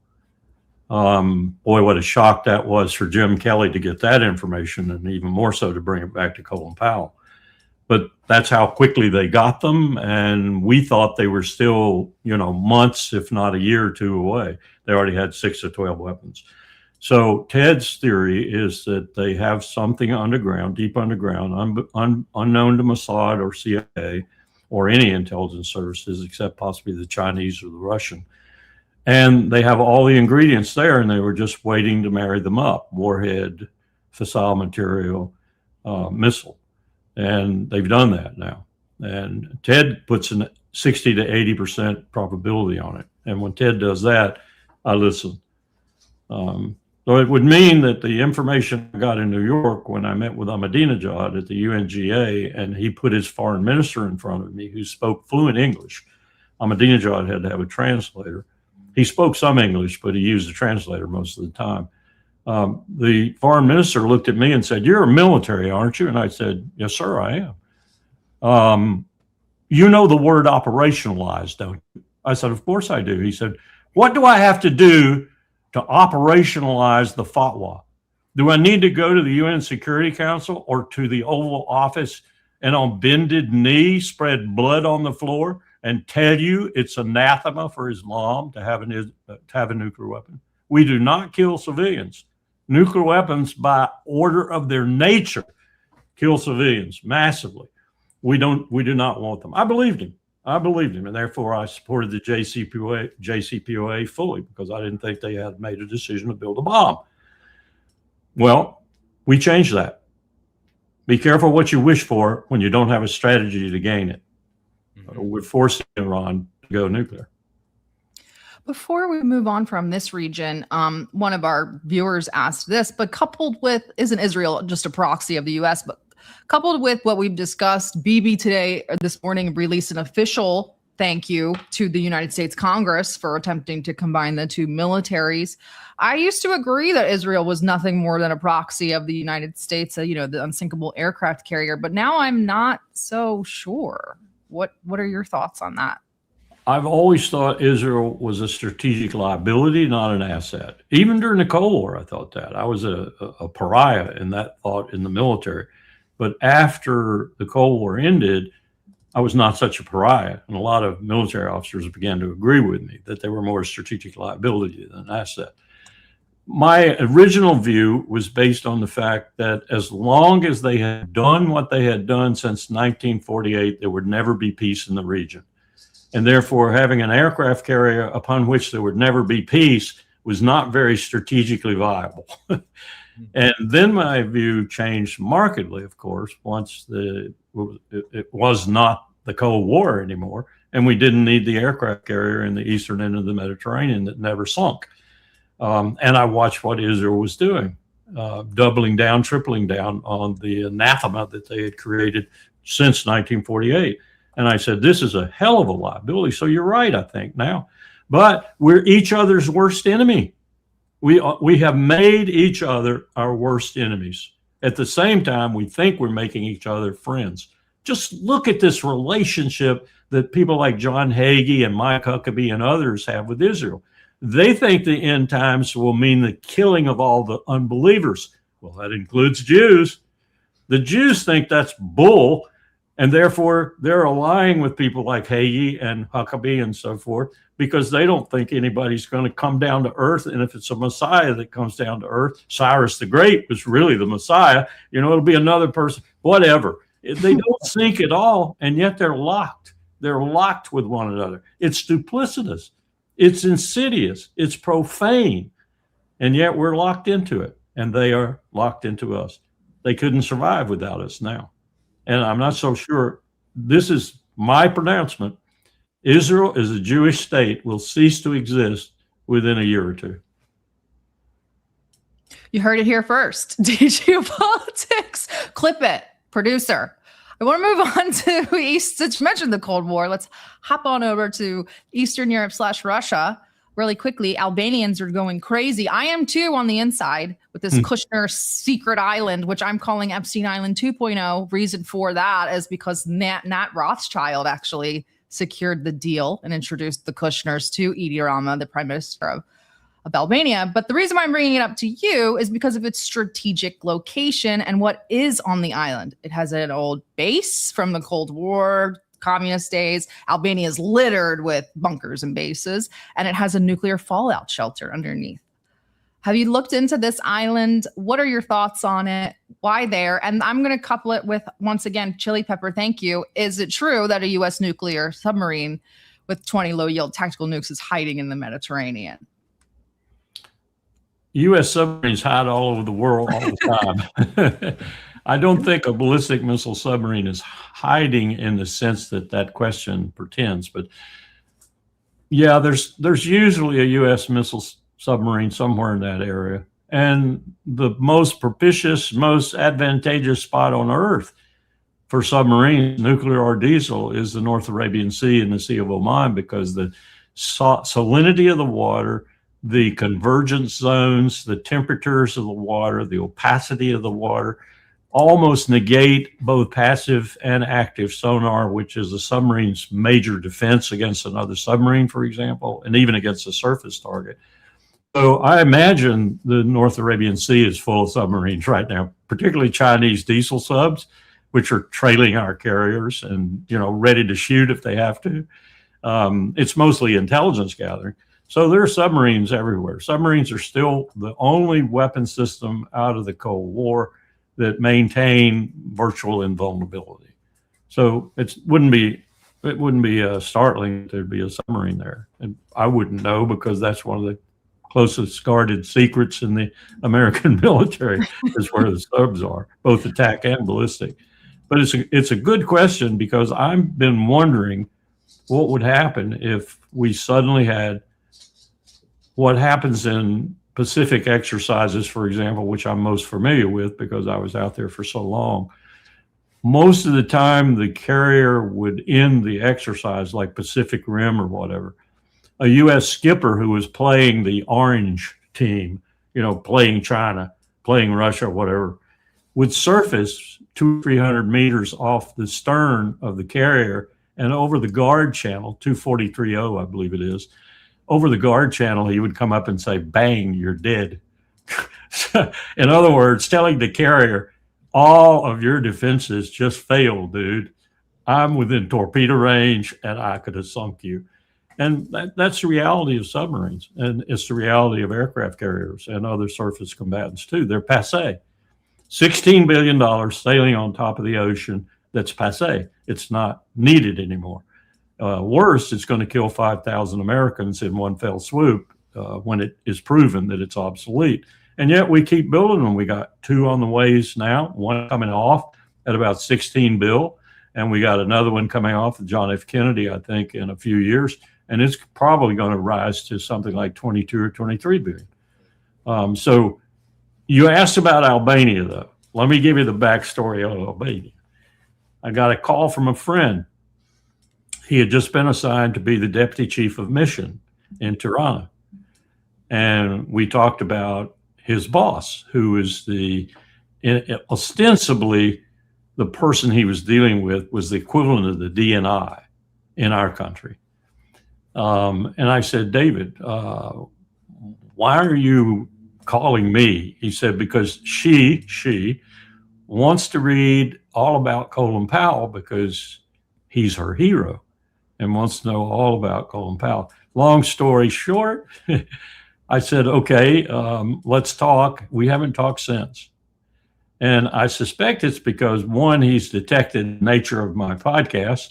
Boy, what a shock that was for Jim Kelly to get that information, and even more so to bring it back to Colin Powell. But that's how quickly they got them, and we thought they were still, months, if not a year or two away. They already had 6 to 12 weapons. So Ted's theory is that they have something underground, deep underground, unknown to Mossad or CIA or any intelligence services except possibly the Chinese or the Russian. And they have all the ingredients there, and they were just waiting to marry them up: warhead, fissile material, missile. And they've done that now. And Ted puts a 60 to 80% probability on it. And when Ted does that, I listen. So it would mean that the information I got in New York when I met with Ahmadinejad at the UNGA, and he put his foreign minister in front of me who spoke fluent English. Ahmadinejad had to have a translator. He spoke some English, but he used a translator most of the time. The foreign minister looked at me and said, "You're a military, aren't you?" And I said, "Yes, sir, I am." You know the word operationalize, don't you? I said, "Of course I do." He said, "What do I have to do to operationalize the fatwa? Do I need to go to the UN Security Council or to the Oval Office and on bended knee spread blood on the floor and tell you it's anathema for Islam to have a nuclear weapon? We do not kill civilians. Nuclear weapons, by order of their nature, kill civilians massively. We do not want them." I believed him, and therefore I supported the JCPOA fully because I didn't think they had made a decision to build a bomb. Well, we changed that. Be careful what you wish for when you don't have a strategy to gain it. We're forcing Iran to go nuclear. Before we move on from this region, one of our viewers asked this, but coupled with, isn't Israel just a proxy of the U.S., but coupled with what we've discussed, Bibi today, or this morning, released an official thank you to the United States Congress for attempting to combine the two militaries. I used to agree that Israel was nothing more than a proxy of the United States, the unsinkable aircraft carrier, but now I'm not so sure. What are your thoughts on that? I've always thought Israel was a strategic liability, not an asset. Even during the Cold War, I thought that. I was a pariah in that thought in the military. But after the Cold War ended, I was not such a pariah. And a lot of military officers began to agree with me that they were more a strategic liability than an asset. My original view was based on the fact that as long as they had done what they had done since 1948, there would never be peace in the region. And therefore, having an aircraft carrier upon which there would never be peace was not very strategically viable. And then my view changed markedly, of course, once it was not the Cold War anymore, and we didn't need the aircraft carrier in the eastern end of the Mediterranean that never sunk. And I watched what Israel was doing, doubling down, tripling down on the anathema that they had created since 1948. And I said, this is a hell of a liability. So you're right, I think now. But we're each other's worst enemy. We have made each other our worst enemies. At the same time, we think we're making each other friends. Just look at this relationship that people like John Hagee and Mike Huckabee and others have with Israel. They think the end times will mean the killing of all the unbelievers. Well, that includes Jews. The Jews think that's bull, and therefore they're allying with people like Hagee and Huckabee and so forth because they don't think anybody's going to come down to earth. And if it's a Messiah that comes down to earth, Cyrus the Great was really the Messiah. It'll be another person, whatever. They don't think at all, and yet they're locked. They're locked with one another. It's duplicitous. It's insidious. It's profane. And yet we're locked into it, and they are locked into us. They couldn't survive without us now. And I'm not so sure. This is my pronouncement. Israel as a Jewish state will cease to exist within a year or two. You heard it here first. DG Politics. Clip it, producer. I want to move on to East. Since you mentioned the Cold War, let's hop on over to Eastern Europe / Russia really quickly. Albanians are going crazy. I am too on the inside with this Kushner secret island, which I'm calling Epstein Island 2.0. Reason for that is because Nat Rothschild actually secured the deal and introduced the Kushners to Edi Rama, the prime minister of Albania. But the reason why I'm bringing it up to you is because of its strategic location and what is on the island. It has an old base from the Cold War, communist days. Albania is littered with bunkers and bases, and it has a nuclear fallout shelter underneath. Have you looked into this island? What are your thoughts on it? Why there? And I'm going to couple it with, once again, Chili Pepper, thank you. Is it true that a U.S. nuclear submarine with 20 low-yield tactical nukes is hiding in the Mediterranean? U.S. submarines hide all over the world all the time. I don't think a ballistic missile submarine is hiding in the sense that that question pretends. But yeah, there's usually a U.S. missile submarine somewhere in that area. And the most propitious, most advantageous spot on Earth for submarines, nuclear or diesel, is the North Arabian Sea and the Sea of Oman, because the salinity of the water, the convergence zones, the temperatures of the water, the opacity of the water almost negate both passive and active sonar, which is a submarine's major defense against another submarine, for example, and even against a surface target. So I imagine the North Arabian Sea is full of submarines right now, particularly Chinese diesel subs, which are trailing our carriers and, ready to shoot if they have to. It's mostly intelligence gathering. So there are submarines everywhere. Submarines are still the only weapon system out of the Cold War that maintain virtual invulnerability. So it wouldn't be startling if there'd be a submarine there. And I wouldn't know, because that's one of the closest guarded secrets in the American military is where the subs are, both attack and ballistic. But it's a good question, because I've been wondering what would happen if we suddenly had what happens in Pacific exercises, for example, which I'm most familiar with because I was out there for so long. Most of the time, the carrier would end the exercise, like Pacific Rim or whatever. A U.S. skipper who was playing the orange team, playing China, playing Russia, whatever, would surface 200-300 meters off the stern of the carrier and over the guard channel, 243.0, I believe it is. Over the guard channel, he would come up and say, "Bang, you're dead." In other words, telling the carrier, all of your defenses just failed, dude. I'm within torpedo range and I could have sunk you. And that's the reality of submarines. And it's the reality of aircraft carriers and other surface combatants too. They're passé. $16 billion sailing on top of the ocean, that's passé. It's not needed anymore. Worse, it's going to kill 5,000 Americans in one fell swoop when it is proven that it's obsolete. And yet we keep building them. We got 2 on the ways now, one coming off at about 16 bill, and we got another one coming off with John F. Kennedy, I think, in a few years, and it's probably going to rise to something like 22 or 23 billion. So you asked about Albania, though. Let me give you the backstory of Albania. I got a call from a friend. He had just been assigned to be the deputy chief of mission in Tirana. And we talked about his boss, who is ostensibly the person he was dealing with was the equivalent of the DNI in our country. And I said, "David, why are you calling me?" He said, "Because she wants to read all about Colin Powell because he's her hero and wants to know all about Colin Powell." Long story short, I said, "Okay, let's talk." We haven't talked since. And I suspect it's because, one, he's detected the nature of my podcast,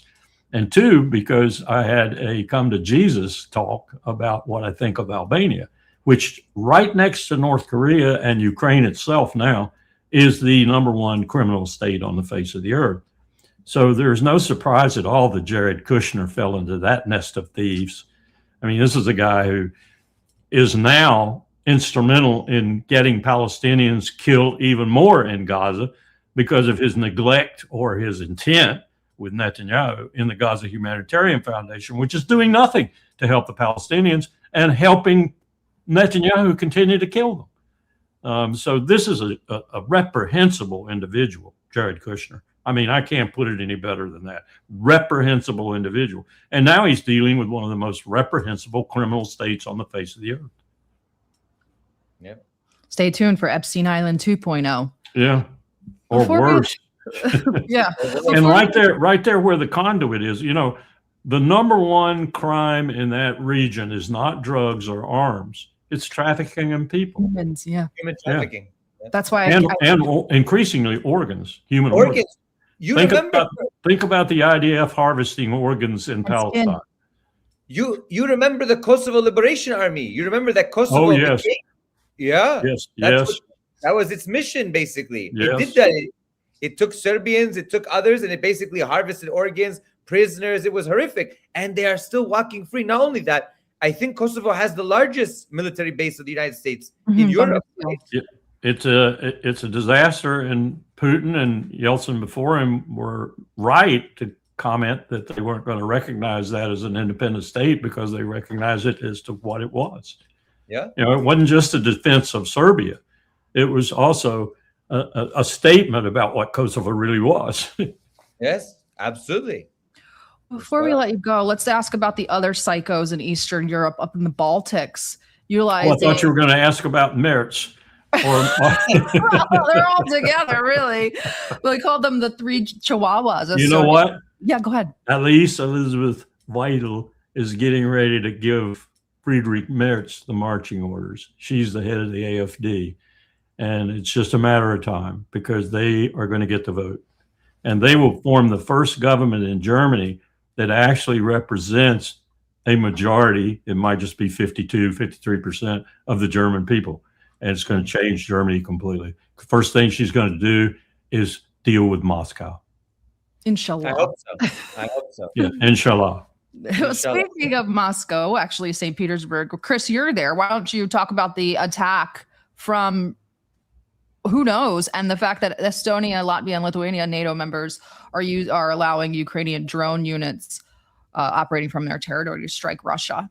and two, because I had a come to Jesus talk about what I think of Albania, which right next to North Korea and Ukraine itself now is the #1 criminal state on the face of the earth. So there's no surprise at all that Jared Kushner fell into that nest of thieves. I mean, this is a guy who is now instrumental in getting Palestinians killed even more in Gaza because of his neglect or his intent with Netanyahu in the Gaza Humanitarian Foundation, which is doing nothing to help the Palestinians and helping Netanyahu continue to kill them. So this is a reprehensible individual, Jared Kushner. I mean, I can't put it any better than that. Reprehensible individual. And now he's dealing with one of the most reprehensible criminal states on the face of the earth. Yep. Stay tuned for Epstein Island 2.0. Yeah. Or worse. Yeah. And right there where the conduit is, you know, the number one crime in that region is not drugs or arms. It's trafficking in people. Humans, yeah. Human trafficking. Yeah. That's why and increasingly organs, human organs. Think about the IDF harvesting organs in Palestine. You remember the Kosovo Liberation Army? You remember that Kosovo? Oh, yes. That was its mission, basically. Yes. It did that. It took Serbians, it took others, and it basically harvested organs, prisoners. It was horrific. And they are still walking free. Not only that, I think Kosovo has the largest military base of the United States in Europe. It's a disaster, and Putin and Yeltsin before him were right to comment that they weren't going to recognize that as an independent state because they recognized it as to what it was. Yeah, you know, it wasn't just a defense of Serbia; it was also a statement about what Kosovo really was. Yes, absolutely. Before we let you go, let's ask about the other psychos in Eastern Europe, up in the Baltics. Utilizing... I thought you were going to ask about Merz. They're all together, really. We call them the three chihuahuas. You know what? Yeah, go ahead. At least Elizabeth Weidel is getting ready to give Friedrich Merz the marching orders. She's the head of the AfD. And it's just a matter of time because they are going to get the vote. And they will form the first government in Germany that actually represents a majority. It might just be 52, 53% of the German people. And it's going to change Germany completely. First thing she's going to do is deal with Moscow. Inshallah. I hope so. Yeah, inshallah. Speaking of Moscow, actually St. Petersburg, Chris, you're there. Why don't you talk about the attack from who knows, and the fact that Estonia, Latvia, and Lithuania, NATO members, are allowing Ukrainian drone units operating from their territory to strike Russia.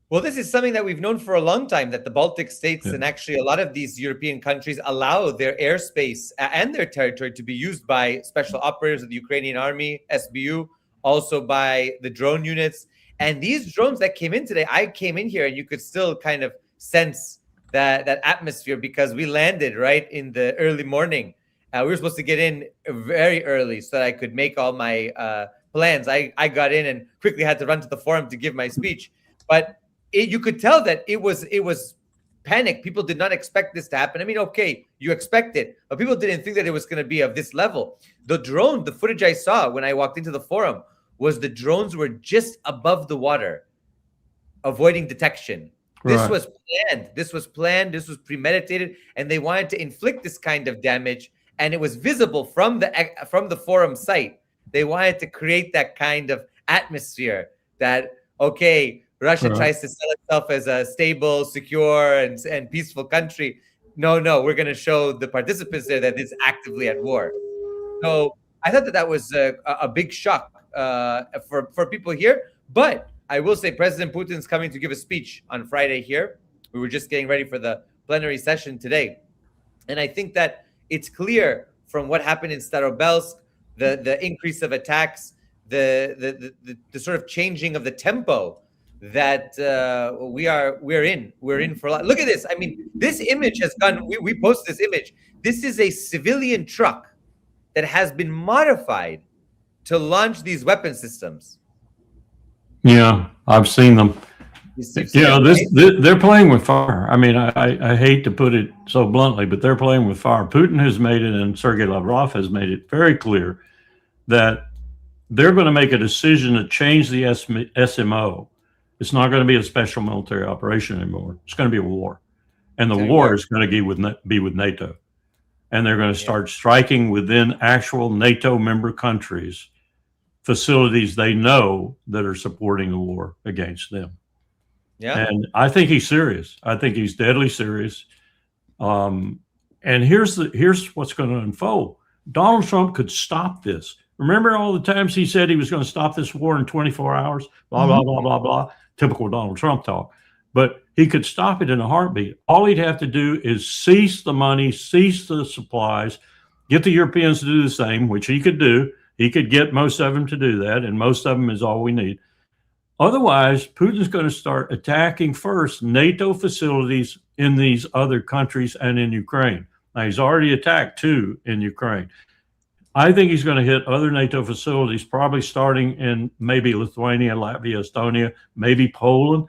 Well, this is something that we've known for a long time, that the Baltic states and actually a lot of these European countries allow their airspace and their territory to be used by special operators of the Ukrainian army, SBU, also by the drone units. And these drones that came in today, I came in here and you could still kind of sense that atmosphere because we landed right in the early morning. We were supposed to get in very early so that I could make all my plans. I got in and quickly had to run to the forum to give my speech. But you could tell that it was panic. People did not expect this to happen. I mean, okay, you expect it, but people didn't think that it was going to be of this level. The footage I saw when I walked into the forum was the drones were just above the water, avoiding detection. This was planned. This was planned. This was premeditated, and they wanted to inflict this kind of damage, and it was visible from the forum site. They wanted to create that kind of atmosphere that, okay, Russia tries to sell itself as a stable, secure, and peaceful country. No, we're going to show the participants there that it's actively at war. So I thought that was a big shock for people here. But I will say President Putin's coming to give a speech on Friday here. We were just getting ready for the plenary session today. And I think that it's clear from what happened in Starobelsk, the increase of attacks, the sort of changing of the tempo that we're in for a lot. Look at this. I mean, this image has gone, we posted this image. This is a civilian truck that has been modified to launch these weapon systems. Yeah, I've seen them. Yeah, they're playing with fire. I mean, I hate to put it so bluntly, but they're playing with fire. Putin has made it, and Sergei Lavrov has made it very clear that they're going to make a decision to change the SMO. It's not going to be a special military operation anymore. It's going to be a war. And the war is going to be with NATO. and they're going to start striking within actual NATO member countries, facilities they know that are supporting the war against them. Yeah. And I think he's serious. I think he's deadly serious. And here's what's going to unfold. Donald Trump could stop this. Remember all the times he said he was going to stop this war in 24 hours, blah, blah, blah, blah, blah, typical Donald Trump talk. But he could stop it in a heartbeat. All he'd have to do is cease the money, cease the supplies, get the Europeans to do the same, which he could do. He could get most of them to do that, and most of them is all we need. Otherwise, Putin's going to start attacking first NATO facilities in these other countries and in Ukraine. Now, he's already attacked 2 in Ukraine. I think he's going to hit other NATO facilities, probably starting in maybe Lithuania, Latvia, Estonia, maybe Poland.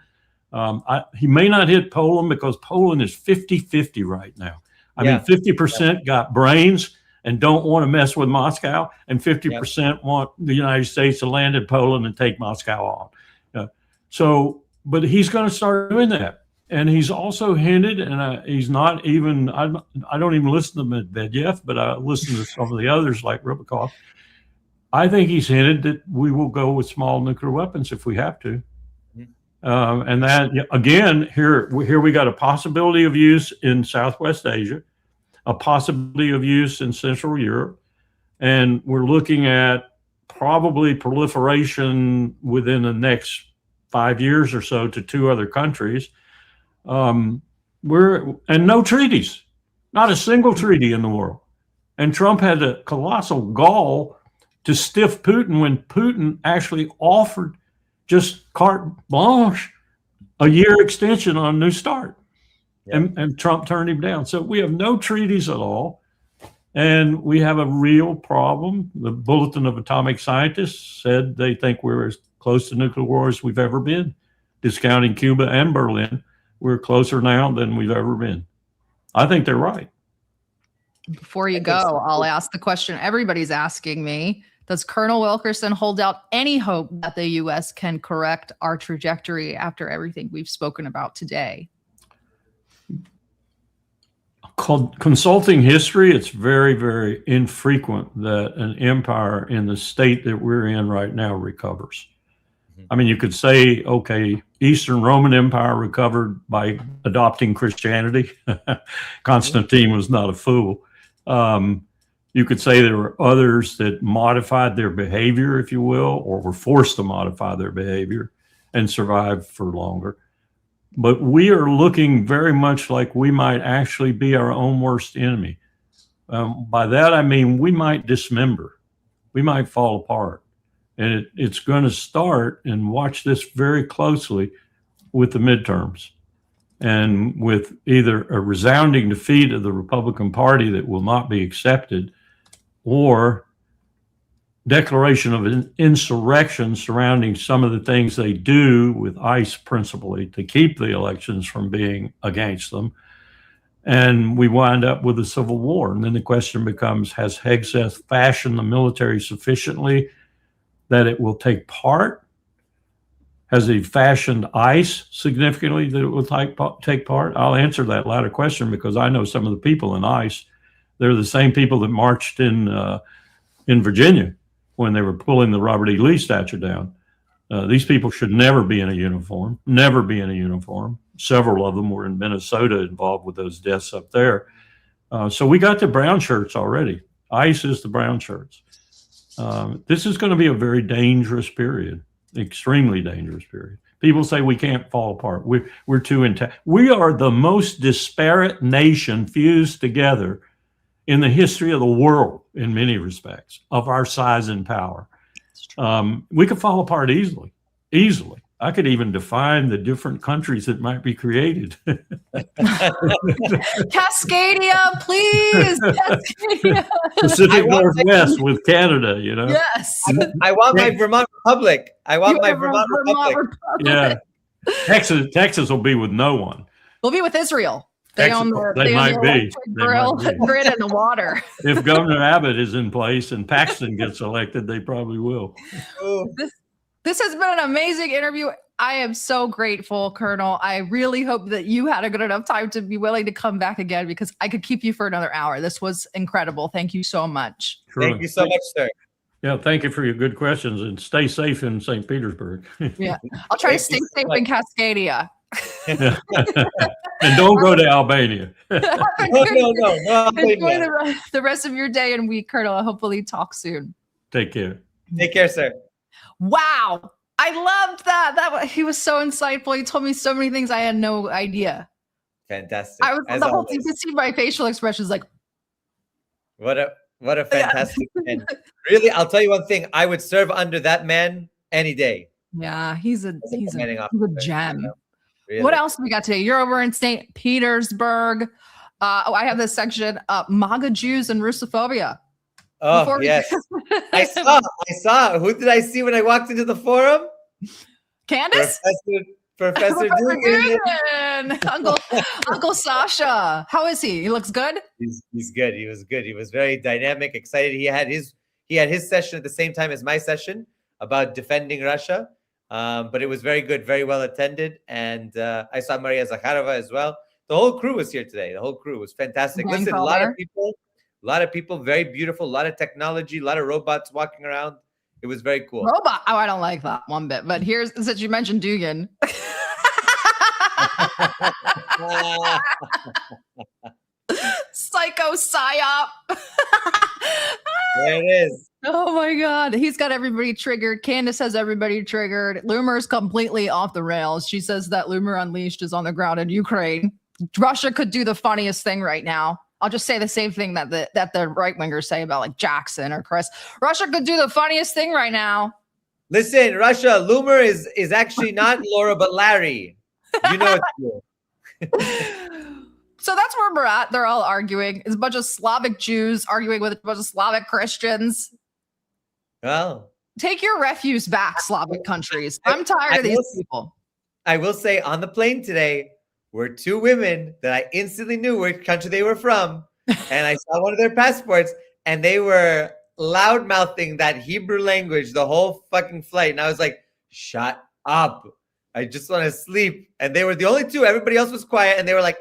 He may not hit Poland because Poland is 50-50 right now. I mean, 50% got brains and don't want to mess with Moscow, and 50% want the United States to land in Poland and take Moscow on. But he's going to start doing that. And he's also hinted, and he's not even, I don't even listen to Medvedev, but I listen to some of the others like Rybakov. I think he's hinted that we will go with small nuclear weapons if we have to. And that, again, here we got a possibility of use in Southwest Asia, a possibility of use in Central Europe, and we're looking at probably proliferation within the next 5 years or so to 2 other countries. And no treaties, not a single treaty in the world. And Trump had a colossal gall to stiff Putin when Putin actually offered just carte blanche a year extension on a New START. And Trump turned him down. So we have no treaties at all. And we have a real problem. The Bulletin of Atomic Scientists said they think we're as close to nuclear war as we've ever been, discounting Cuba and Berlin. We're closer now than we've ever been. I think they're right. Before you go, I'll ask the question everybody's asking me. Does Colonel Wilkerson hold out any hope that the U.S. can correct our trajectory after everything we've spoken about today? Consulting history, it's very, very infrequent that an empire in the state that we're in right now recovers. I mean, you could say, okay, Eastern Roman Empire recovered by adopting Christianity. Constantine was not a fool. You could say there were others that modified their behavior, if you will, or were forced to modify their behavior and survived for longer. But we are looking very much like we might actually be our own worst enemy. By that, I mean, we might dismember. We might fall apart. And it's going to start, and watch this very closely, with the midterms. And with either a resounding defeat of the Republican Party that will not be accepted, or declaration of an insurrection surrounding some of the things they do with ICE principally to keep the elections from being against them. And we wind up with a civil war. And then the question becomes, has Hegseth fashioned the military sufficiently that it will take part? Has he fashioned ICE significantly that it will take part? I'll answer that latter question because I know some of the people in ICE. They're the same people that marched in Virginia when they were pulling the Robert E. Lee statue down. These people should never be in a uniform, never be in a uniform. Several of them were in Minnesota involved with those deaths up there. So we got the brown shirts already. ICE is the brown shirts. This is going to be a very dangerous period, extremely dangerous period. People say we can't fall apart. We're too intact. We are the most disparate nation fused together in the history of the world, in many respects, of our size and power. We could fall apart easily. I could even define the different countries that might be created. Cascadia, please. Cascadia. Pacific Northwest with Canada, you know? Yes. I want my Vermont Republic. I want my Vermont Republic. Yeah. Texas will be with no one. We'll be with Israel. They own the grid and the water. If Governor Abbott is in place and Paxton gets elected, they probably will. This has been an amazing interview. I am so grateful, Colonel. I really hope that you had a good enough time to be willing to come back again, because I could keep you for another hour. This was incredible. Thank you so much. Thank you so much, sir. Yeah, thank you for your good questions, and stay safe in St. Petersburg. Yeah, I'll try to stay safe in Cascadia. And don't go to Albania. No. Enjoy the rest of your day and week, Colonel. I'll hopefully talk soon. Take care. Take care, sir. Wow. I loved that. He was so insightful. He told me so many things I had no idea. Fantastic. I was the whole thing. You could see my facial expressions like, what a fantastic man. Really, I'll tell you one thing. I would serve under that man any day. Yeah, he's a gem. Really. What else we got today? You're over in St. Petersburg. I have this section, MAGA Jews and Russophobia. Oh, yes. I saw. Who did I see when I walked into the forum? Candace? Professor Dugan. Uncle Sasha. How is he? He looks good? He's good. He was good. He was very dynamic, excited. He had his session at the same time as my session about defending Russia. But it was very good, very well attended. And I saw Maria Zakharova as well. The whole crew was here today. The whole crew was fantastic. Listen, a lot of people, very beautiful, a lot of technology, a lot of robots walking around. It was very cool. Robot? Oh, I don't like that one bit. But here's, since you mentioned Dugan. Psycho psyop. There it is. Oh my God. He's got everybody triggered. Candace has everybody triggered. Loomer's completely off the rails. She says that Loomer Unleashed is on the ground in Ukraine. Russia could do the funniest thing right now. I'll just say the same thing that the right-wingers say about like Jackson or Chris. Russia could do the funniest thing right now. Listen, Russia, Loomer is actually not Laura, but Larry. You know it's true. So that's where we're at. They're all arguing. It's a bunch of Slavic Jews arguing with a bunch of Slavic Christians. Well, take your refuse back, Slavic countries. I'm tired of these people. I will say on the plane today were two women that I instantly knew which country they were from. And I saw one of their passports and they were loud mouthing that Hebrew language the whole fucking flight. And I was like, shut up. I just want to sleep. And they were the only two. Everybody else was quiet. And they were like,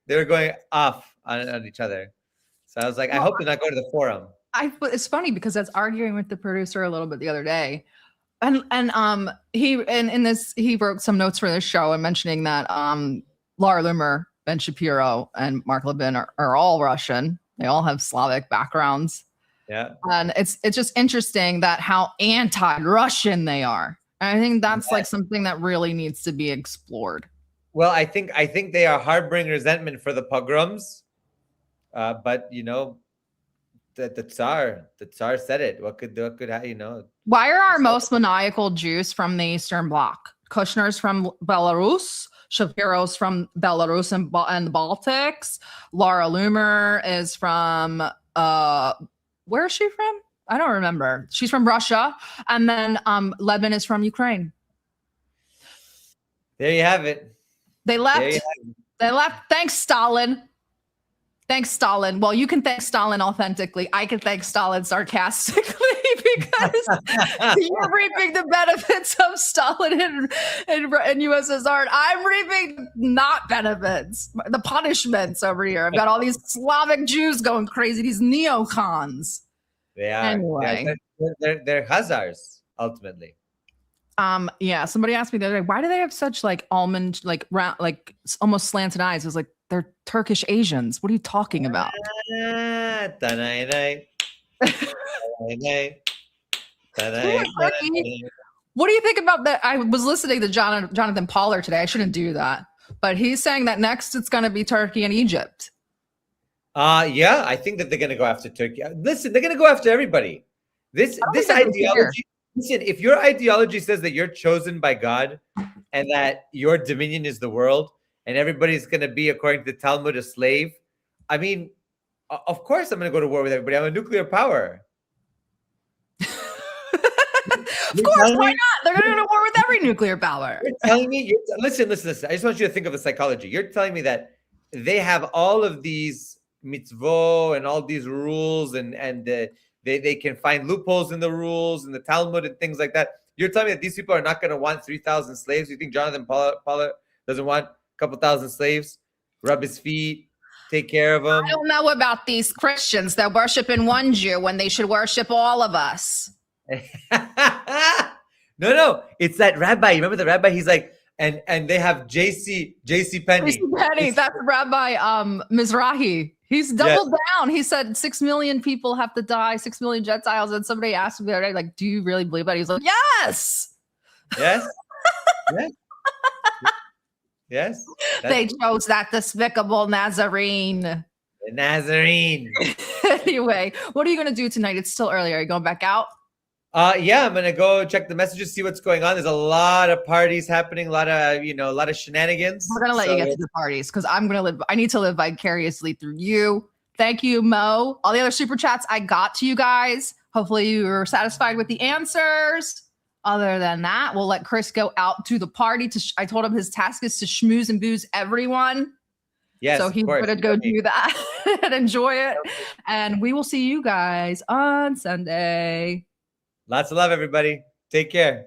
they were going off on each other. So I was like, I hope they're not going to the forum. It's funny because I was arguing with the producer a little bit the other day. And he wrote some notes for this show and mentioning that Laura Loomer, Ben Shapiro, and Mark Levin are all Russian. They all have Slavic backgrounds. Yeah. And it's just interesting that how anti-Russian they are. And I think that's like something that really needs to be explored. Well, I think they are harboring resentment for the pogroms. But you know, the Tsar said it. What could you know? Why are our most maniacal Jews from the Eastern Bloc? Kushner's from Belarus, Shapiro's from Belarus and the Baltics. Laura Loomer is from where is she from? I don't remember. She's from Russia, and then Levin is from Ukraine. There you have it. They left. Thanks, Stalin. Thanks, Stalin. Well, you can thank Stalin authentically. I can thank Stalin sarcastically because you're reaping the benefits of Stalin in USSR. And I'm reaping not benefits, the punishments over here. I've got all these Slavic Jews going crazy, these neocons. They are. Anyway. They're Khazars, ultimately. Yeah, somebody asked me the other day, why do they have such like almond, like round, like almost slanted eyes? It was like, they're Turkish Asians. What are you talking about? What do you think about that? I was listening to Jonathan Pollard today. I shouldn't do that, but he's saying that next it's going to be Turkey and Egypt. Yeah, I think that they're going to go after Turkey. Listen, they're going to go after everybody. This ideology. Listen, if your ideology says that you're chosen by God and that your dominion is the world and everybody's going to be, according to the Talmud, a slave, I mean, of course I'm going to go to war with everybody. I'm a nuclear power. Of course, why not? They're going to go to war with every nuclear power. You're telling me, listen. I just want you to think of the psychology. You're telling me that they have all of these mitzvot and all these rules and They can find loopholes in the rules and the Talmud and things like that. You're telling me that these people are not going to want 3,000 slaves? You think Jonathan Pollard doesn't want a couple thousand slaves? Rub his feet, take care of them? I don't know about these Christians that worship in one Jew when they should worship all of us. No. It's that rabbi. You remember the rabbi? He's like, and they have J.C. Penney. That's Rabbi Mizrahi. He's doubled down. He said 6 million people have to die, 6 million Gentiles. And somebody asked him the other day, like, do you really believe that? He's like, yes. Yes. Yes. They chose that despicable Nazarene. The Nazarene. Anyway, what are you going to do tonight? It's still early. Are you going back out? Yeah, I'm gonna go check the messages, see what's going on. There's a lot of parties happening, a lot of shenanigans. We're gonna let you get to the parties because I need to live vicariously through you. Thank you, Mo. All the other super chats I got to you guys. Hopefully you were satisfied with the answers. Other than that, we'll let Chris go out to the party. I told him his task is to schmooze and booze everyone. Yes, so he's gonna go do that and enjoy it. And we will see you guys on Sunday. Lots of love, everybody. Take care.